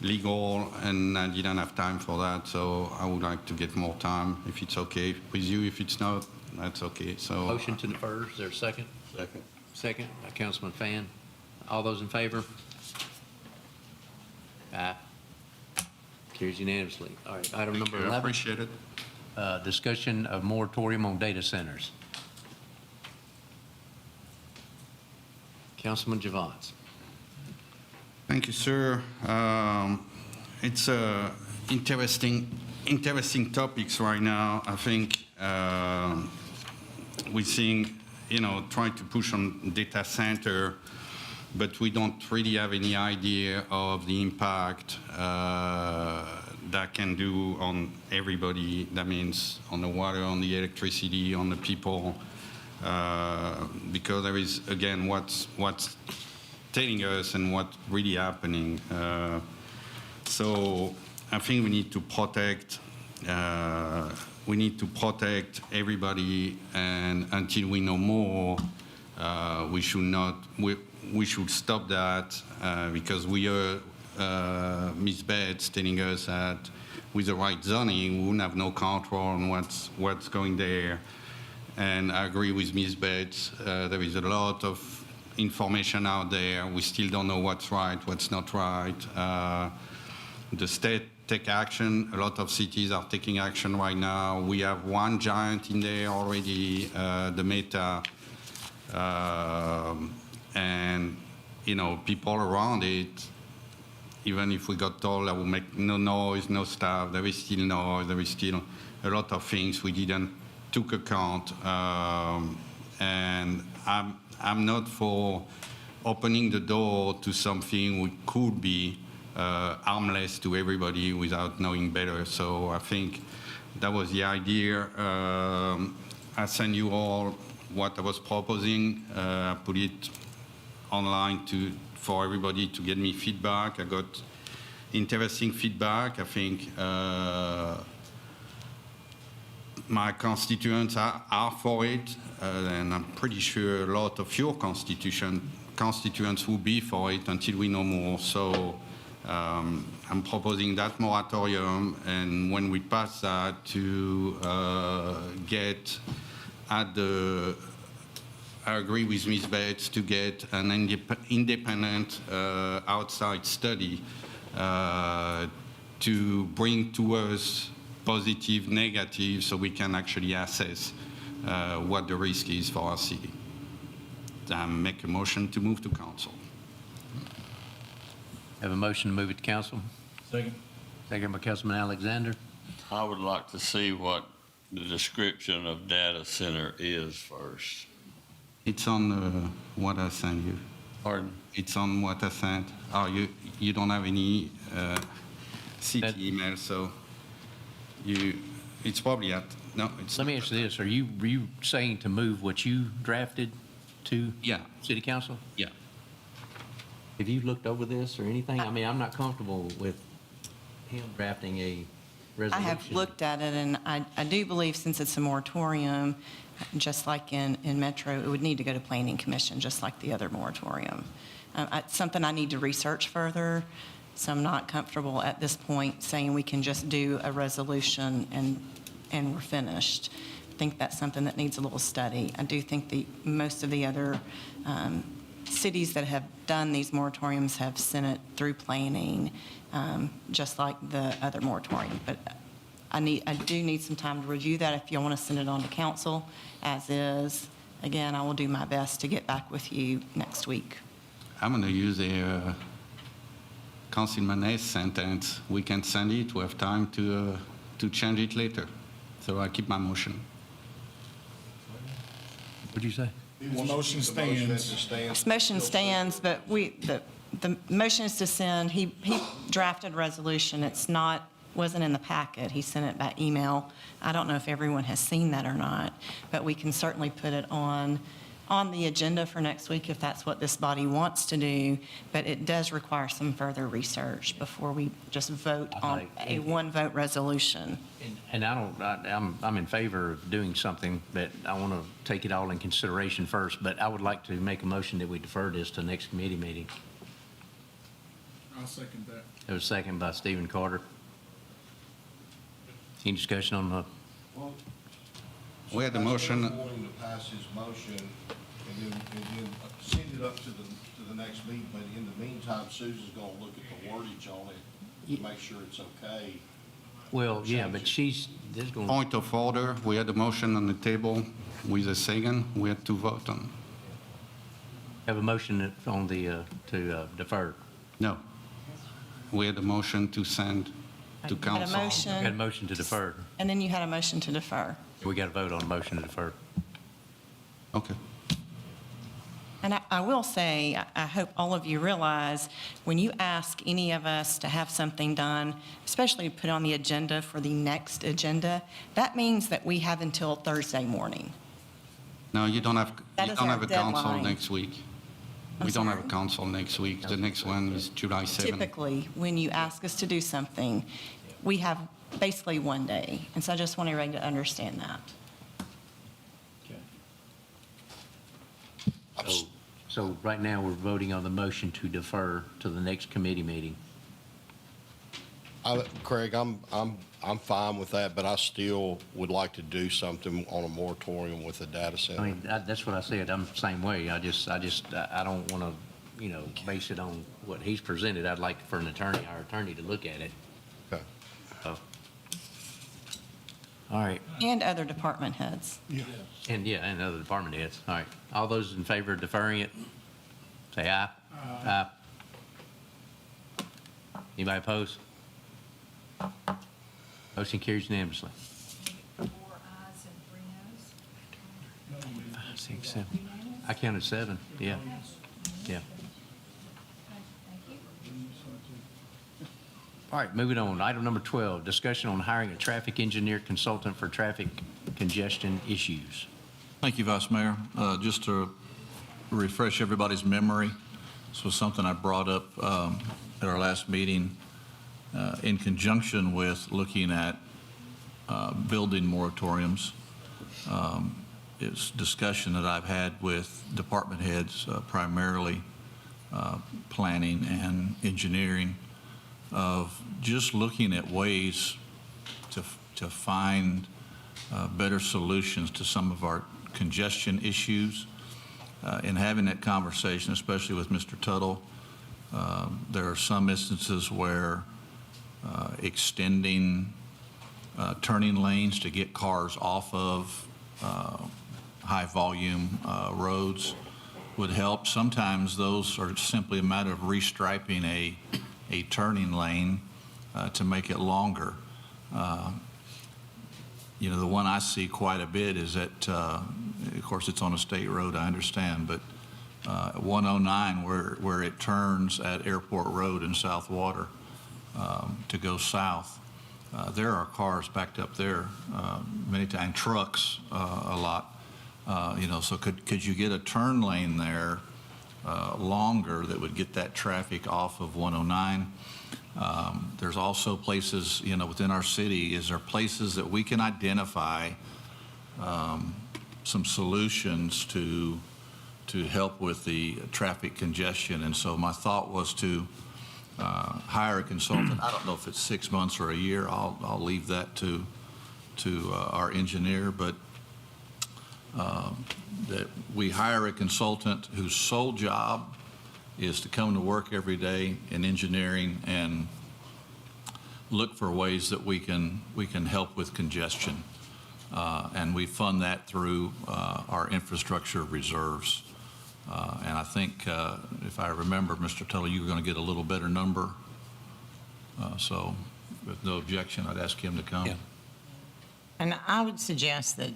legal, and I didn't have time for that, so I would like to get more time, if it's okay with you. If it's not, that's okay. So Motion to defer, is there a second? Second. Second by Councilman Fan. All those in favor? Aye. Carries unanimously. All right, item number I 11. appreciate it. Discussion of moratorium on data centers. Councilman Javons. Thank you, sir. It's interesting topics right now. I think we're seeing, trying to push on data center, but we don't really have any idea of the impact that can do on everybody. That means on the water, on the electricity, on the people, because there is, again, what's telling us and what's really happening. So I think we need to protect. We need to protect everybody, and until we know more, we should not. We should stop that because we heard Ms. Bates telling us that with the right zoning, we wouldn't have no control on what's going there. And I agree with Ms. Bates. There is a lot of information out there. We still don't know what's right, what's not right. The state take action. A lot of cities are taking action right now. We have one giant in there already, the Meta. And, people around it, even if we got told that will make no noise, no stuff, there is still noise, there is still a lot of things we didn't took account. And I'm not for opening the door to something which could be harmless to everybody without knowing better. So I think that was the idea. I sent you all what I was proposing. I put it online for everybody to get me feedback. I got interesting feedback. I think my constituents are for it, and I'm pretty sure a lot of your constituents will be for it until we know more. So I'm proposing that moratorium, and when we pass that, to get at the, I agree with Ms. Bates, to get an independent outside study to bring to us positive, negative, so we can actually assess what the risk is for our city. I make a motion to move to council. Have a motion to move it to council? Second. Second by Councilman Alexander. I would like to see what the description of data center is first. It's on what I sent you. Pardon? It's on what I sent. Oh, you don't have any city email, so it's probably at, no, it's. Let me ask you this, are you saying to move what you drafted to Yeah. city council? Yeah. Have you looked over this or anything? I mean, I'm not comfortable with him drafting a I resolution? have looked at it, and I do believe since it's a moratorium, just like in Metro, it would need to go to Planning Commission, just like the other moratorium. It's something I need to research further, so I'm not comfortable at this point saying we can just do a resolution and we're finished. I think that's something that needs a little study. I do think most of the other cities that have done these moratoriums have sent it through planning, just like the other moratorium. But I do need some time to review that. If you want to send it on to council as is, again, I will do my best to get back with you next week. I'm going to use a Councilman Hayes sentence. We can send it. We have time to change it later. So I keep my motion. What'd you say? His motion stands. This motion stands, but the motion is to send, he drafted a resolution. Wasn't in the packet. He sent it by email. I don't know if everyone has seen that or not, but we can certainly put it on the agenda for next week if that's what this body wants to do. But it does require some further research before we just vote on a one-vote resolution. And I'm in favor of doing something, but I want to take it all in consideration first. But I would like to make a motion that we defer this to next committee meeting. I'll second that. There was a second by Stephen Carter. Any discussion on the, We had a motion. Wanting to pass his motion and then send it up to the next meeting, but in the meantime, Susan's gonna look at the wordage on it to make sure it's okay. well, yeah, but there's going to, Point of order. We had a motion on the table with a second. We had to vote on. have a motion on the, to defer. No. We had a motion to send to You had a council. motion. Got a motion to defer. And then you had a motion to defer. We got to vote on a motion to defer. Okay. And I will say, I hope all of you realize, when you ask any of us to have something done, especially put on the agenda for the next agenda, that means that we have until Thursday morning. No, you don't have, That you is don't our have a council deadline. next week. I'm We don't have sorry? a council next week. The next one is July 7th. Typically, when you ask us to do something, we have basically one day. And so I just want everybody to understand that. So right now, we're voting on the motion to defer to the next committee meeting. Craig, I'm fine with that, but I still would like to do something on a moratorium with the data I center. mean, that's what I said. I'm the same way. I don't want to, base it on what he's presented. I'd like for our attorney to look at it. Okay. So. All right. And other department heads. And other department heads. All right. All those in favor of deferring it, say aye. Aye. Anybody opposed? Motion carries unanimously. 4 ayes and 3 noes. 5, 6, 7. I counted 7. Yeah. Yeah. Thank you. All right, moving on. Item number 12, discussion on hiring a traffic engineer consultant for traffic congestion issues. Thank you, Vice Mayor. Just to refresh everybody's memory, this was something I brought up at our last meeting in conjunction with looking at building moratoriums. It's discussion that I've had with department heads, primarily planning and engineering, of just looking at ways to find better solutions to some of our congestion issues. In having that conversation, especially with Mr. Tuttle, there are some instances where extending turning lanes to get cars off of high-volume roads would help. Sometimes those are simply a matter of restriping a turning lane to make it longer. The one I see quite a bit is that, of course, it's on a state road, I understand, but 109 where it turns at Airport Road in South Water to go south. There are cars backed up there many times, trucks a lot. So could you get a turn lane there longer that would get that traffic off of 109? There's also places, within our city, is there places that we can identify some solutions to help with the traffic congestion? And so my thought was to hire a consultant. I don't know if it's 6 months or a year. I'll leave that to our engineer, but that we hire a consultant whose sole job is to come to work every day in engineering and look for ways that we can help with congestion. And we fund that through our infrastructure reserves. And I think, if I remember, Mr. Tuttle, you were going to get a little better number. So with no objection, I'd ask him to come. Yeah. And I would suggest that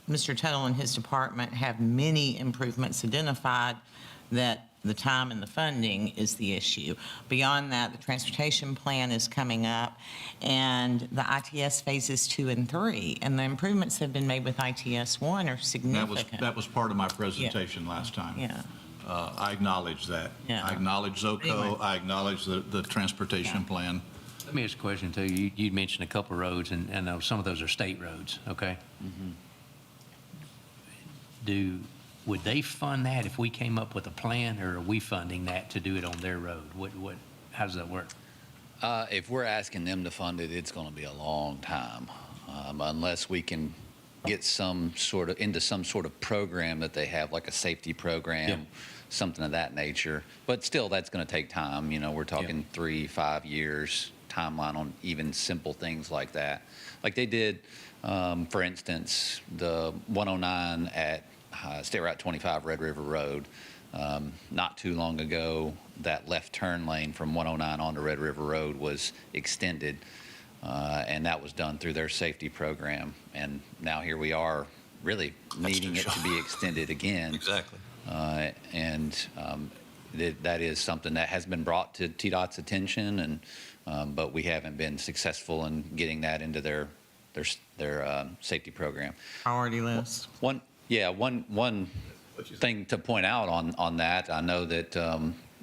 Mr. Tuttle and his department have many improvements identified, that the time and the funding is the issue. Beyond that, the transportation plan is coming up, and the ITS phases 2 and 3, and the improvements that have been made with ITS 1 are significant. That was part of my presentation last time. Yeah. I acknowledge that. Yeah. I acknowledge ZOCO. Anyway. I acknowledge the transportation plan. Let me ask a question too. You mentioned a couple of roads, and I know some of those are state roads, okay? Would they fund that if we came up with a plan, or are we funding that to do it on their road? How does that work? If we're asking them to fund it, it's going to be a long time, unless we can get into some sort of program that they have, like a safety program, something of that nature. But still, that's going to take time. We're talking 3-5 years timeline on even simple things like that. Like they did, for instance, the 109 at State Route 25 Red River Road. Not too long ago, that left turn lane from 109 onto Red River Road was extended, and that was done through their safety program. And now here we are, really needing it to be extended again. Exactly. That is something that has been brought to TDOT's attention, but we haven't been successful in getting that into their safety program. Priority list. One thing to point out on that, I know that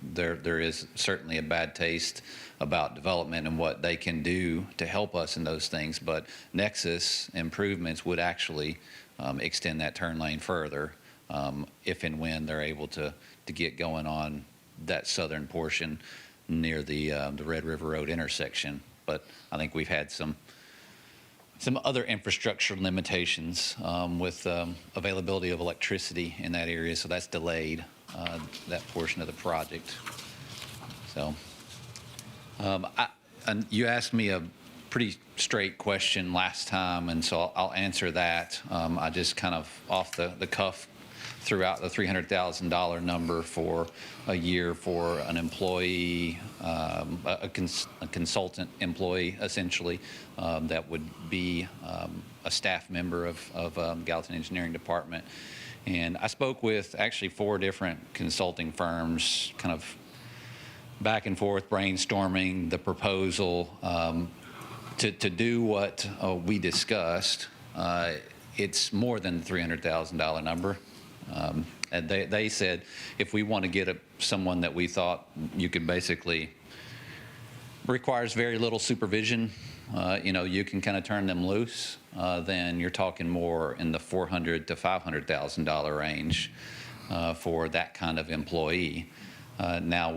there is certainly a bad taste about development and what they can do to help us in those things, but Nexus improvements would actually extend that turn lane further if and when they're able to get going on that southern portion near the Red River Road intersection. But I think we've had some other infrastructure limitations with availability of electricity in that area, so that's delayed that portion of the project. So and you asked me a pretty straight question last time, and so I'll answer that. I just kind of off the cuff threw out the $300,000 number for a year for an employee, a consultant employee, essentially, that would be a staff member of Gallatin Engineering Department. And I spoke with actually 4 different consulting firms, kind of back and forth brainstorming the proposal to do what we discussed. It's more than the $300,000 number. And they said if we want to get someone that we thought you could basically requires very little supervision, you can kind of turn them loose, then you're talking more in the $400,000 to $500,000 range for that kind of employee. Now,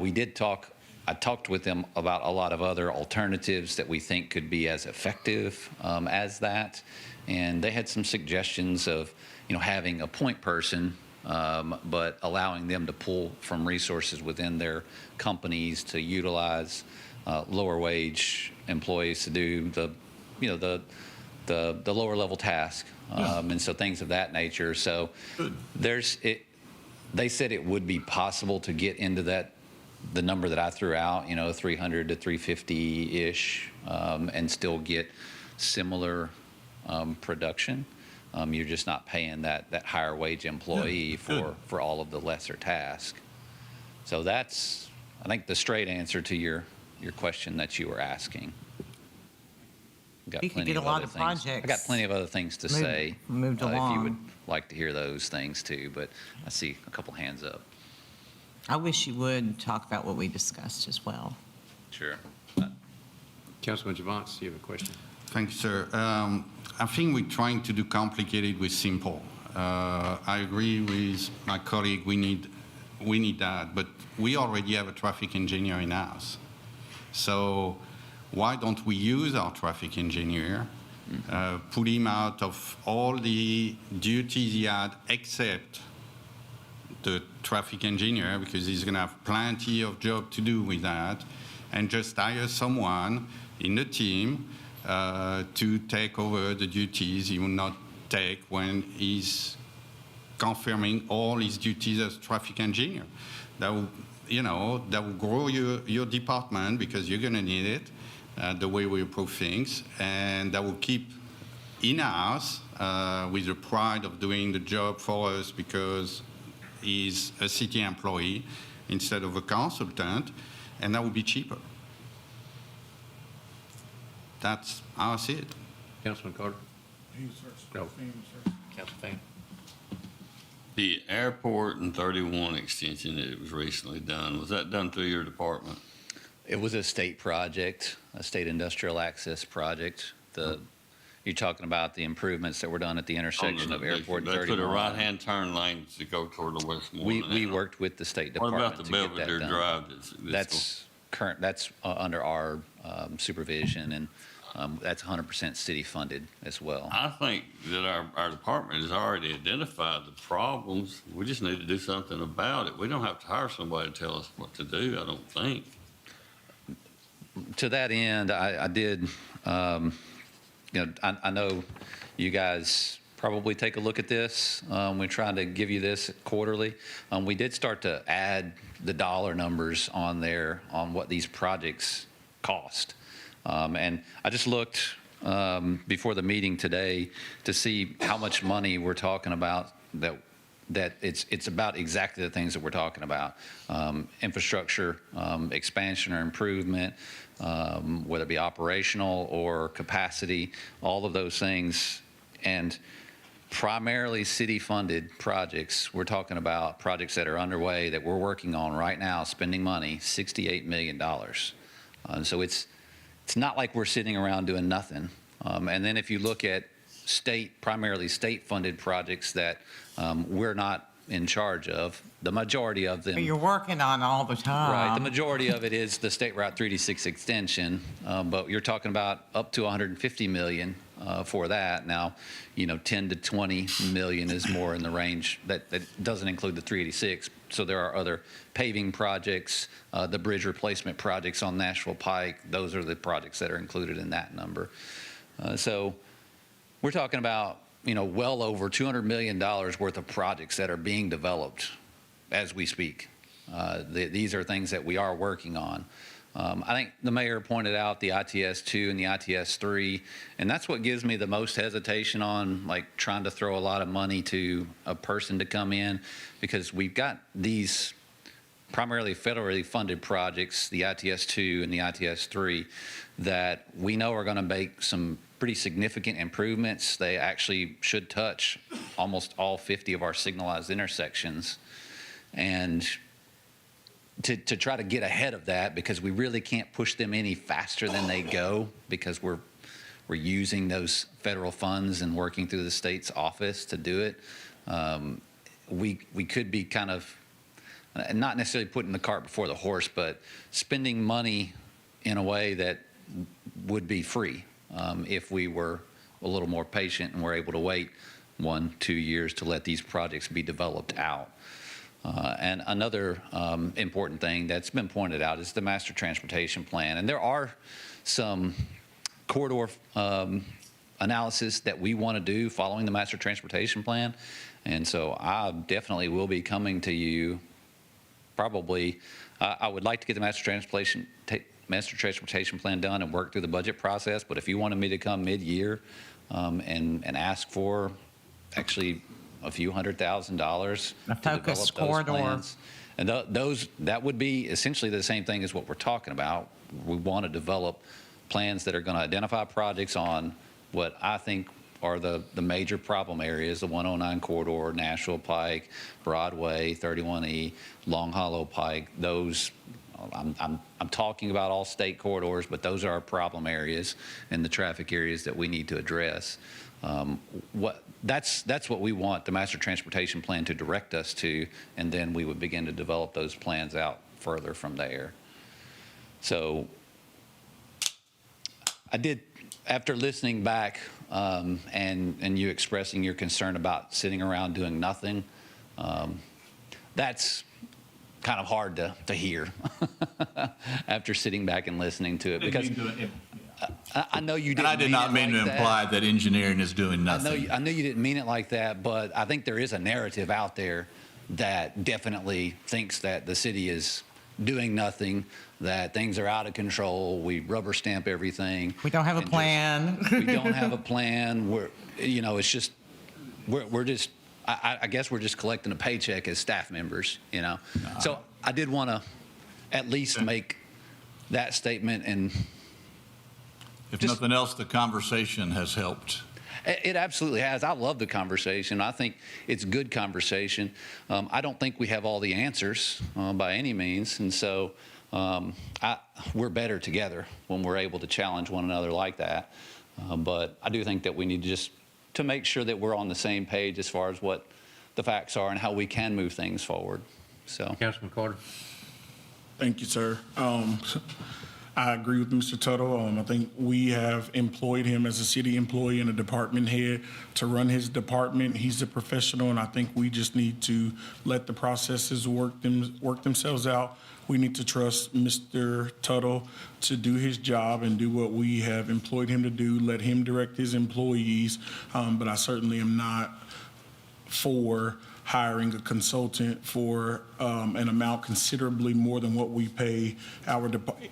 I talked with them about a lot of other alternatives that we think could be as effective as that, and they had some suggestions of having a point person, but allowing them to pull from resources within their companies to utilize lower wage employees to do the lower level task, and so things of that nature. So they said it would be possible to get into the number that I threw out, 300 to 350-ish, and still get similar production. You're just not paying that higher wage employee for all of the lesser task. So that's, I think, the straight answer to your question that you were asking. You could get a lot of projects. I got plenty of other things to say. Moved If you along. would like to hear those things too, but I see a couple hands up. I wish you would talk about what we discussed as well. Sure. Councilman Javance, you have a question? Thank you, sir. I think we're trying to do complicated with simple. I agree with my colleague, we need that, but we already have a traffic engineer in-house. So why don't we use our traffic engineer, pull him out of all the duties he had except the traffic engineer, because he's going to have plenty of job to do with that, and just hire someone in the team to take over the duties he will not take when he's confirming all his duties as traffic engineer. That will, that will grow your department because you're going to need it, the way we approve things, and that will keep in-house with the pride of doing the job for us because he's a city employee instead of a consultant, and that would be cheaper. That's how I see it. Councilman Carter? No. Councilman Fan? The airport and 31 extension that was recently done, was that done through your department? It was a state project, a state industrial access project. You're talking about the improvements that were done at the intersection of Airport and 31. That's for the right-hand turn lanes to go toward the Westmoreland. We worked with the State What Department about the to get that Belvedere done. Drive? That's under our supervision, and that's 100% city funded as well. I think that our department has already identified the problems. We just need to do something about it. We don't have to hire somebody to tell us what to do, I don't think. To that end, I did, I know you guys probably take a look at this. We're trying to give you this quarterly. We did start to add the dollar numbers on there on what these projects cost. And I just looked before the meeting today to see how much money we're talking about that it's about exactly the things that we're talking about. Infrastructure, expansion or improvement, whether it be operational or capacity, all of those things. And primarily city-funded projects. We're talking about projects that are underway that we're working on right now, spending money, $68 million. So it's not like we're sitting around doing nothing. And then if you look at primarily state-funded projects that we're not in charge of, the majority of them. You're working on all the time. Right. The majority of it is the State Route 386 extension, but you're talking about up to $150 million for that. Now, 10 to 20 million is more in the range. That doesn't include the 386. So there are other paving projects, the bridge replacement projects on Nashville Pike. Those are the projects that are included in that number. So we're talking about well over $200 million worth of projects that are being developed as we speak. These are things that we are working on. I think the mayor pointed out the ITS-2 and the ITS-3, and that's what gives me the most hesitation on trying to throw a lot of money to a person to come in, because we've got these primarily federally funded projects, the ITS-2 and the ITS-3, that we know are going to make some pretty significant improvements. They actually should touch almost all 50 of our signalized intersections. And to try to get ahead of that, because we really can't push them any faster than they go, because we're using those federal funds and working through the state's office to do it. We could be kind of not necessarily putting the cart before the horse, but spending money in a way that would be free if we were a little more patient and were able to wait 1-2 years to let these projects be developed out. And another important thing that's been pointed out is the master transportation plan. And there are some corridor analysis that we want to do following the master transportation plan. And so I definitely will be coming to you probably. I would like to get the master transportation plan done and work through the budget process. But if you wanted me to come mid-year and ask for actually a few $100,000 to develop those plans. And that would be essentially the same thing as what we're talking about. We want to develop plans that are going to identify projects on what I think are the major problem areas: the 109 corridor, Nashville Pike, Broadway, 31E, Long Hollow Pike. Those I'm talking about all state corridors, but those are our problem areas and the traffic areas that we need to address. That's what we want the master transportation plan to direct us to, and then we would begin to develop those plans out further from there. So I did, after listening back and you expressing your concern about sitting around doing nothing, that's kind of hard to hear after sitting back and listening to it, because I know you didn't. And I did not mean to imply that engineering is doing nothing. I know you didn't mean it like that, but I think there is a narrative out there that definitely thinks that the city is doing nothing, that things are out of control, we rubber stamp everything. We don't have a plan. We don't have a plan. It's just, we're just, I guess we're just collecting a paycheck as staff members, So I did want to at least make that statement. And if nothing else, the conversation has helped. It absolutely has. I love the conversation. I think it's good conversation. I don't think we have all the answers by any means. And so we're better together when we're able to challenge one another like that. But I do think that we need to just to make sure that we're on the same page as far as what the facts are and how we can move things forward. So, Councilman Carter. Thank you, sir. I agree with Mr. Tuttle. I think we have employed him as a city employee and a department head to run his department. He's a professional, and I think we just need to let the processes work themselves out. We need to trust Mr. Tuttle to do his job and do what we have employed him to do, let him direct his employees. But I certainly am not for hiring a consultant for an amount considerably more than what we pay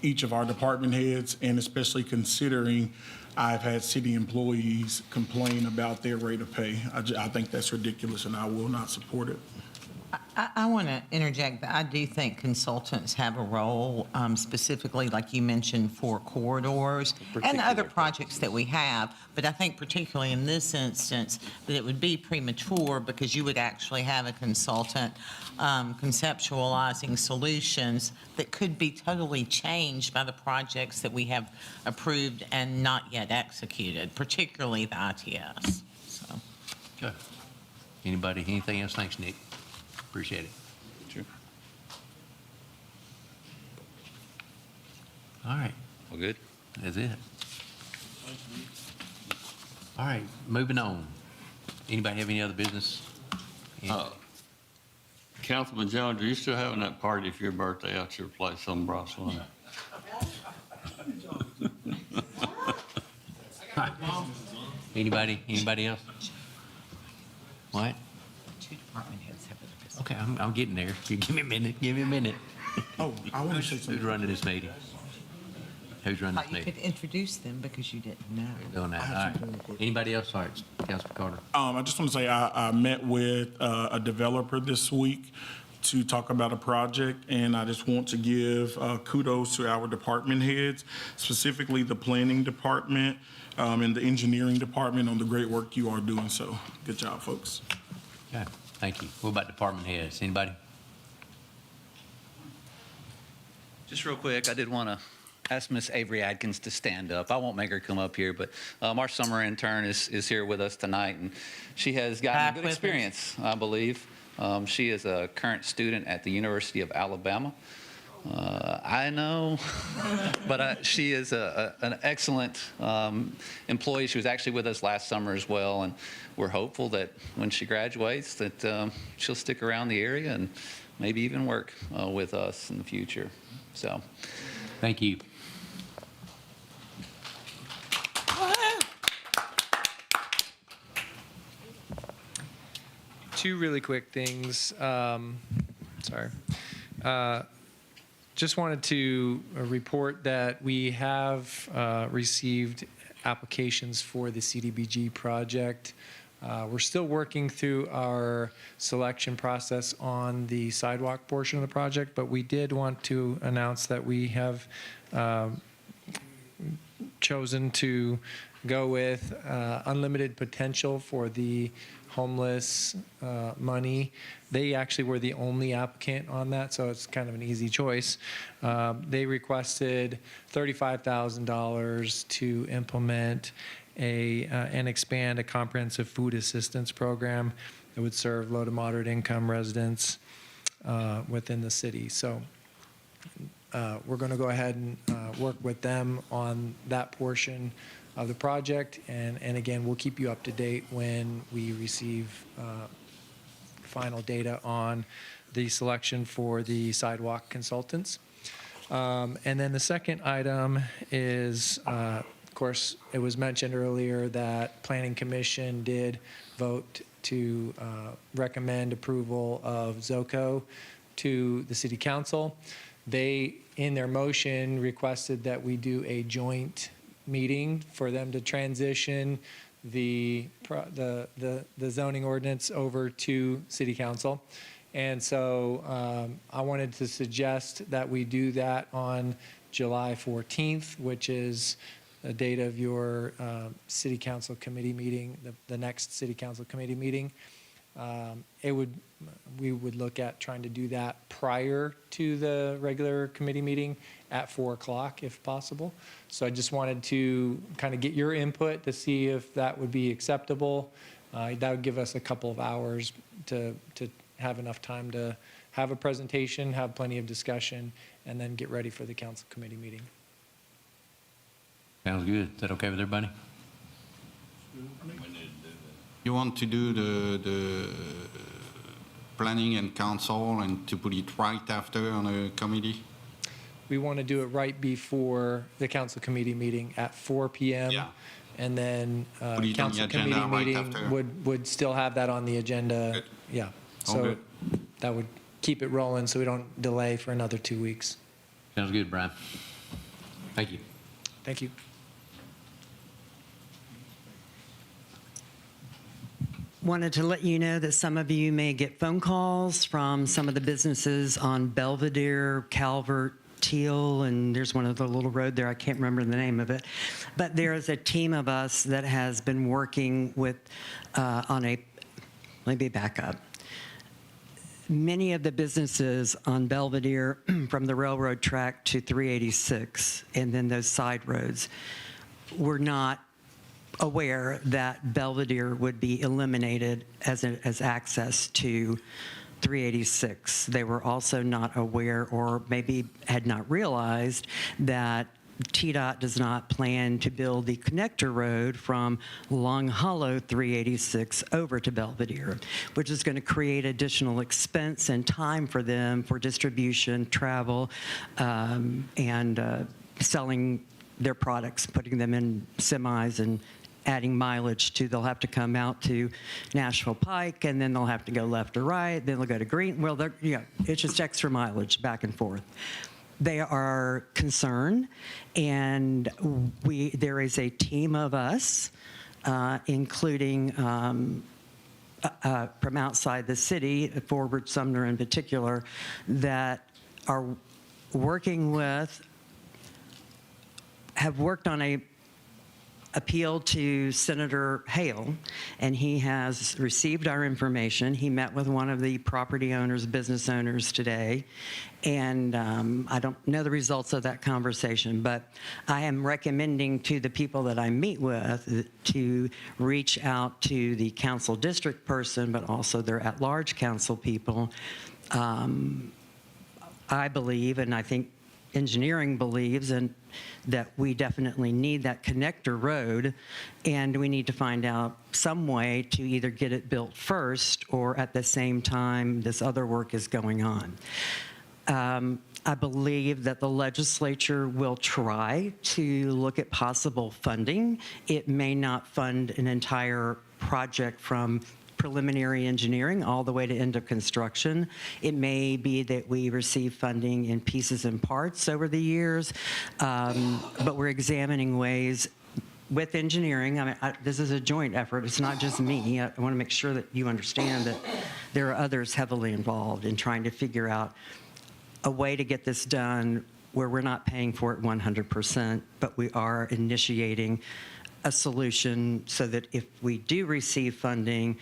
each of our department heads, and especially considering I've had city employees complain about their rate of pay. I think that's ridiculous, and I will not support it. I want to interject, but I do think consultants have a role, specifically, like you mentioned, for corridors and other projects that we have. But I think particularly in this instance, that it would be premature because you would actually have a consultant conceptualizing solutions that could be totally changed by the projects that we have approved and not yet executed, particularly the ITS. So. Okay. Anybody, anything else? Thanks, Nick. Appreciate it. Sure. All right. Well, good. That's it. All right, moving on. Anybody have any other business? Councilman Jones, are you still having that party for your birthday out your place on Brossline? Anybody else? What? Two department heads have a business. Okay, I'm getting there. You give me a minute. Oh, I want to say Who's something. running this meeting? Who's running this You meeting? could introduce them because you didn't know. Doing that. All right. Anybody else? All right, Councilman Carter. I just want to say I met with a developer this week to talk about a project, and I just want to give kudos to our department heads, specifically the planning department and the engineering department on the great work you are doing. So good job, folks. Okay, thank you. What about department heads? Anybody? Just real quick, I did want to ask Miss Avery Adkins to stand up. I won't make her come up here, but our summer intern is here with us tonight, and she has gotten a good experience, I believe. She is a current student at the University of Alabama. I know, but she is an excellent employee. She was actually with us last summer as well, and we're hopeful that when she graduates that she'll stick around the area and maybe even work with us in the future. So, thank you. Two really quick things. Sorry. Just wanted to report that we have received applications for the CDBG project. We're still working through our selection process on the sidewalk portion of the project, but we did want to announce that we have chosen to go with unlimited potential for the homeless money. They actually were the only applicant on that, so it's kind of an easy choice. They requested $35,000 to implement and expand a comprehensive food assistance program that would serve low to moderate income residents within the city. So we're going to go ahead and work with them on that portion of the project. And again, we'll keep you up to date when we receive final data on the selection for the sidewalk consultants. And then the second item is, of course, it was mentioned earlier that Planning Commission did vote to recommend approval of ZOCO to the City Council. They, in their motion, requested that we do a joint meeting for them to transition the zoning ordinance over to City Council. And so I wanted to suggest that we do that on July 14th, which is the date of your City Council committee meeting, the next City Council committee meeting. We would look at trying to do that prior to the regular committee meeting at 4 o'clock if possible. So I just wanted to kind of get your input to see if that would be acceptable. That would give us a couple of hours to have enough time to have a presentation, have plenty of discussion, and then get ready for the council committee meeting. Sounds good. Is that okay with everybody? You want to do the planning and council and to put it right after on a committee? We want to do it right before the council committee meeting at 4 p.m. Yeah. And then Put it on the council agenda committee right meeting after. would still have that on the agenda. Good. Yeah. All So good. that would keep it rolling so we don't delay for another 2 weeks. Sounds good, Brian. Thank you. Thank you. Wanted to let you know that some of you may get phone calls from some of the businesses on Belvedere, Calvert, Teal, and there's one other little road there. I can't remember the name of it. But there is a team of us that has been working with let me back up. Many of the businesses on Belvedere from the railroad track to 386 and then those side roads were not aware that Belvedere would be eliminated as access to 386. They were also not aware or maybe had not realized that TDOT does not plan to build the connector road from Long Hollow 386 over to Belvedere, which is going to create additional expense and time for them for distribution, travel, and selling their products, putting them in semis and adding mileage to. They'll have to come out to Nashville Pike, and then they'll have to go left or right, then they'll go to Green. Well, it's just extra mileage back and forth. They are concerned, and there is a team of us, including from outside the city, Forward Sumner in particular, that are have worked on a appeal to Senator Hale, and he has received our information. He met with one of the property owners, business owners today, and I don't know the results of that conversation, but I am recommending to the people that I meet with to reach out to the council district person, but also their at-large council people. I believe, and I think engineering believes, and that we definitely need that connector road, and we need to find out some way to either get it built first or at the same time this other work is going on. I believe that the legislature will try to look at possible funding. It may not fund an entire project from preliminary engineering all the way to end of construction. It may be that we receive funding in pieces and parts over the years, but we're examining ways with engineering. I mean, this is a joint effort. It's not just me. I want to make sure that you understand that there are others heavily involved in trying to figure out a way to get this done where we're not paying for it 100%, but we are initiating a solution so that if we do receive funding,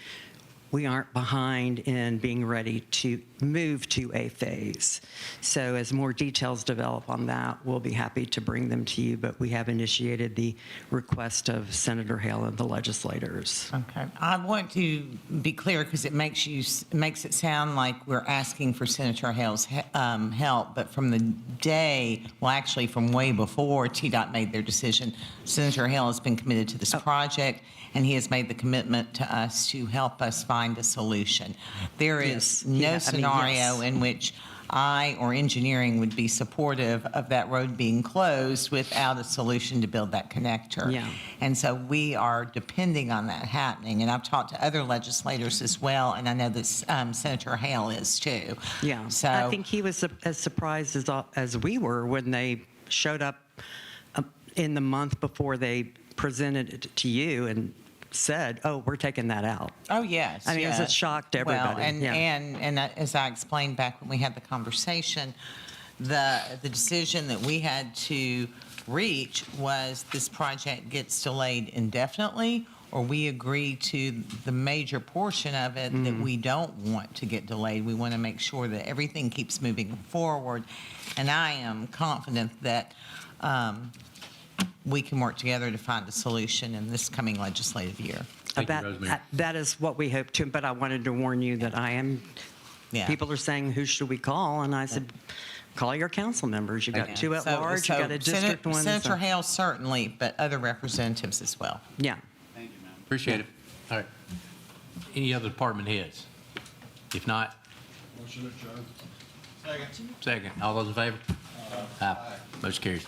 we aren't behind in being ready to move to a phase. So as more details develop on that, we'll be happy to bring them to you, but we have initiated the request of Senator Hale and the legislators. Okay. I want to be clear because it makes it sound like we're asking for Senator Hale's help, but from the day, well, actually from way before TDOT made their decision, Senator Hale has been committed to this project, and he has made the commitment to us to help us find a solution. There is no scenario in which I or engineering would be supportive of that road being closed without a solution to build that connector. Yeah. And so we are depending on that happening. And I've talked to other legislators as well, and I know that Senator Hale is too. Yeah, So I think he was as surprised as we were when they showed up in the month before they presented it to you and said, "Oh, we're taking that out." Oh, yes. I mean, it was a shock to everybody. Well, and, Yeah. and as I explained back when we had the conversation, the decision that we had to reach was this project gets delayed indefinitely, or we agree to the major portion of it that we don't want to get delayed. We want to make sure that everything keeps moving forward. And I am confident that we can work together to find a solution in this coming legislative year. That is what we hope to, but I wanted to warn you that people are saying, who should we call? And I said, call your council members. You've got two at large, you've got a district one. Senator Hale certainly, but other representatives as well. Yeah. Thank you, ma'am. Appreciate it. All right. Any other department heads? If not, Motion adjourned. second. All those in favor? Aye. Motion carries.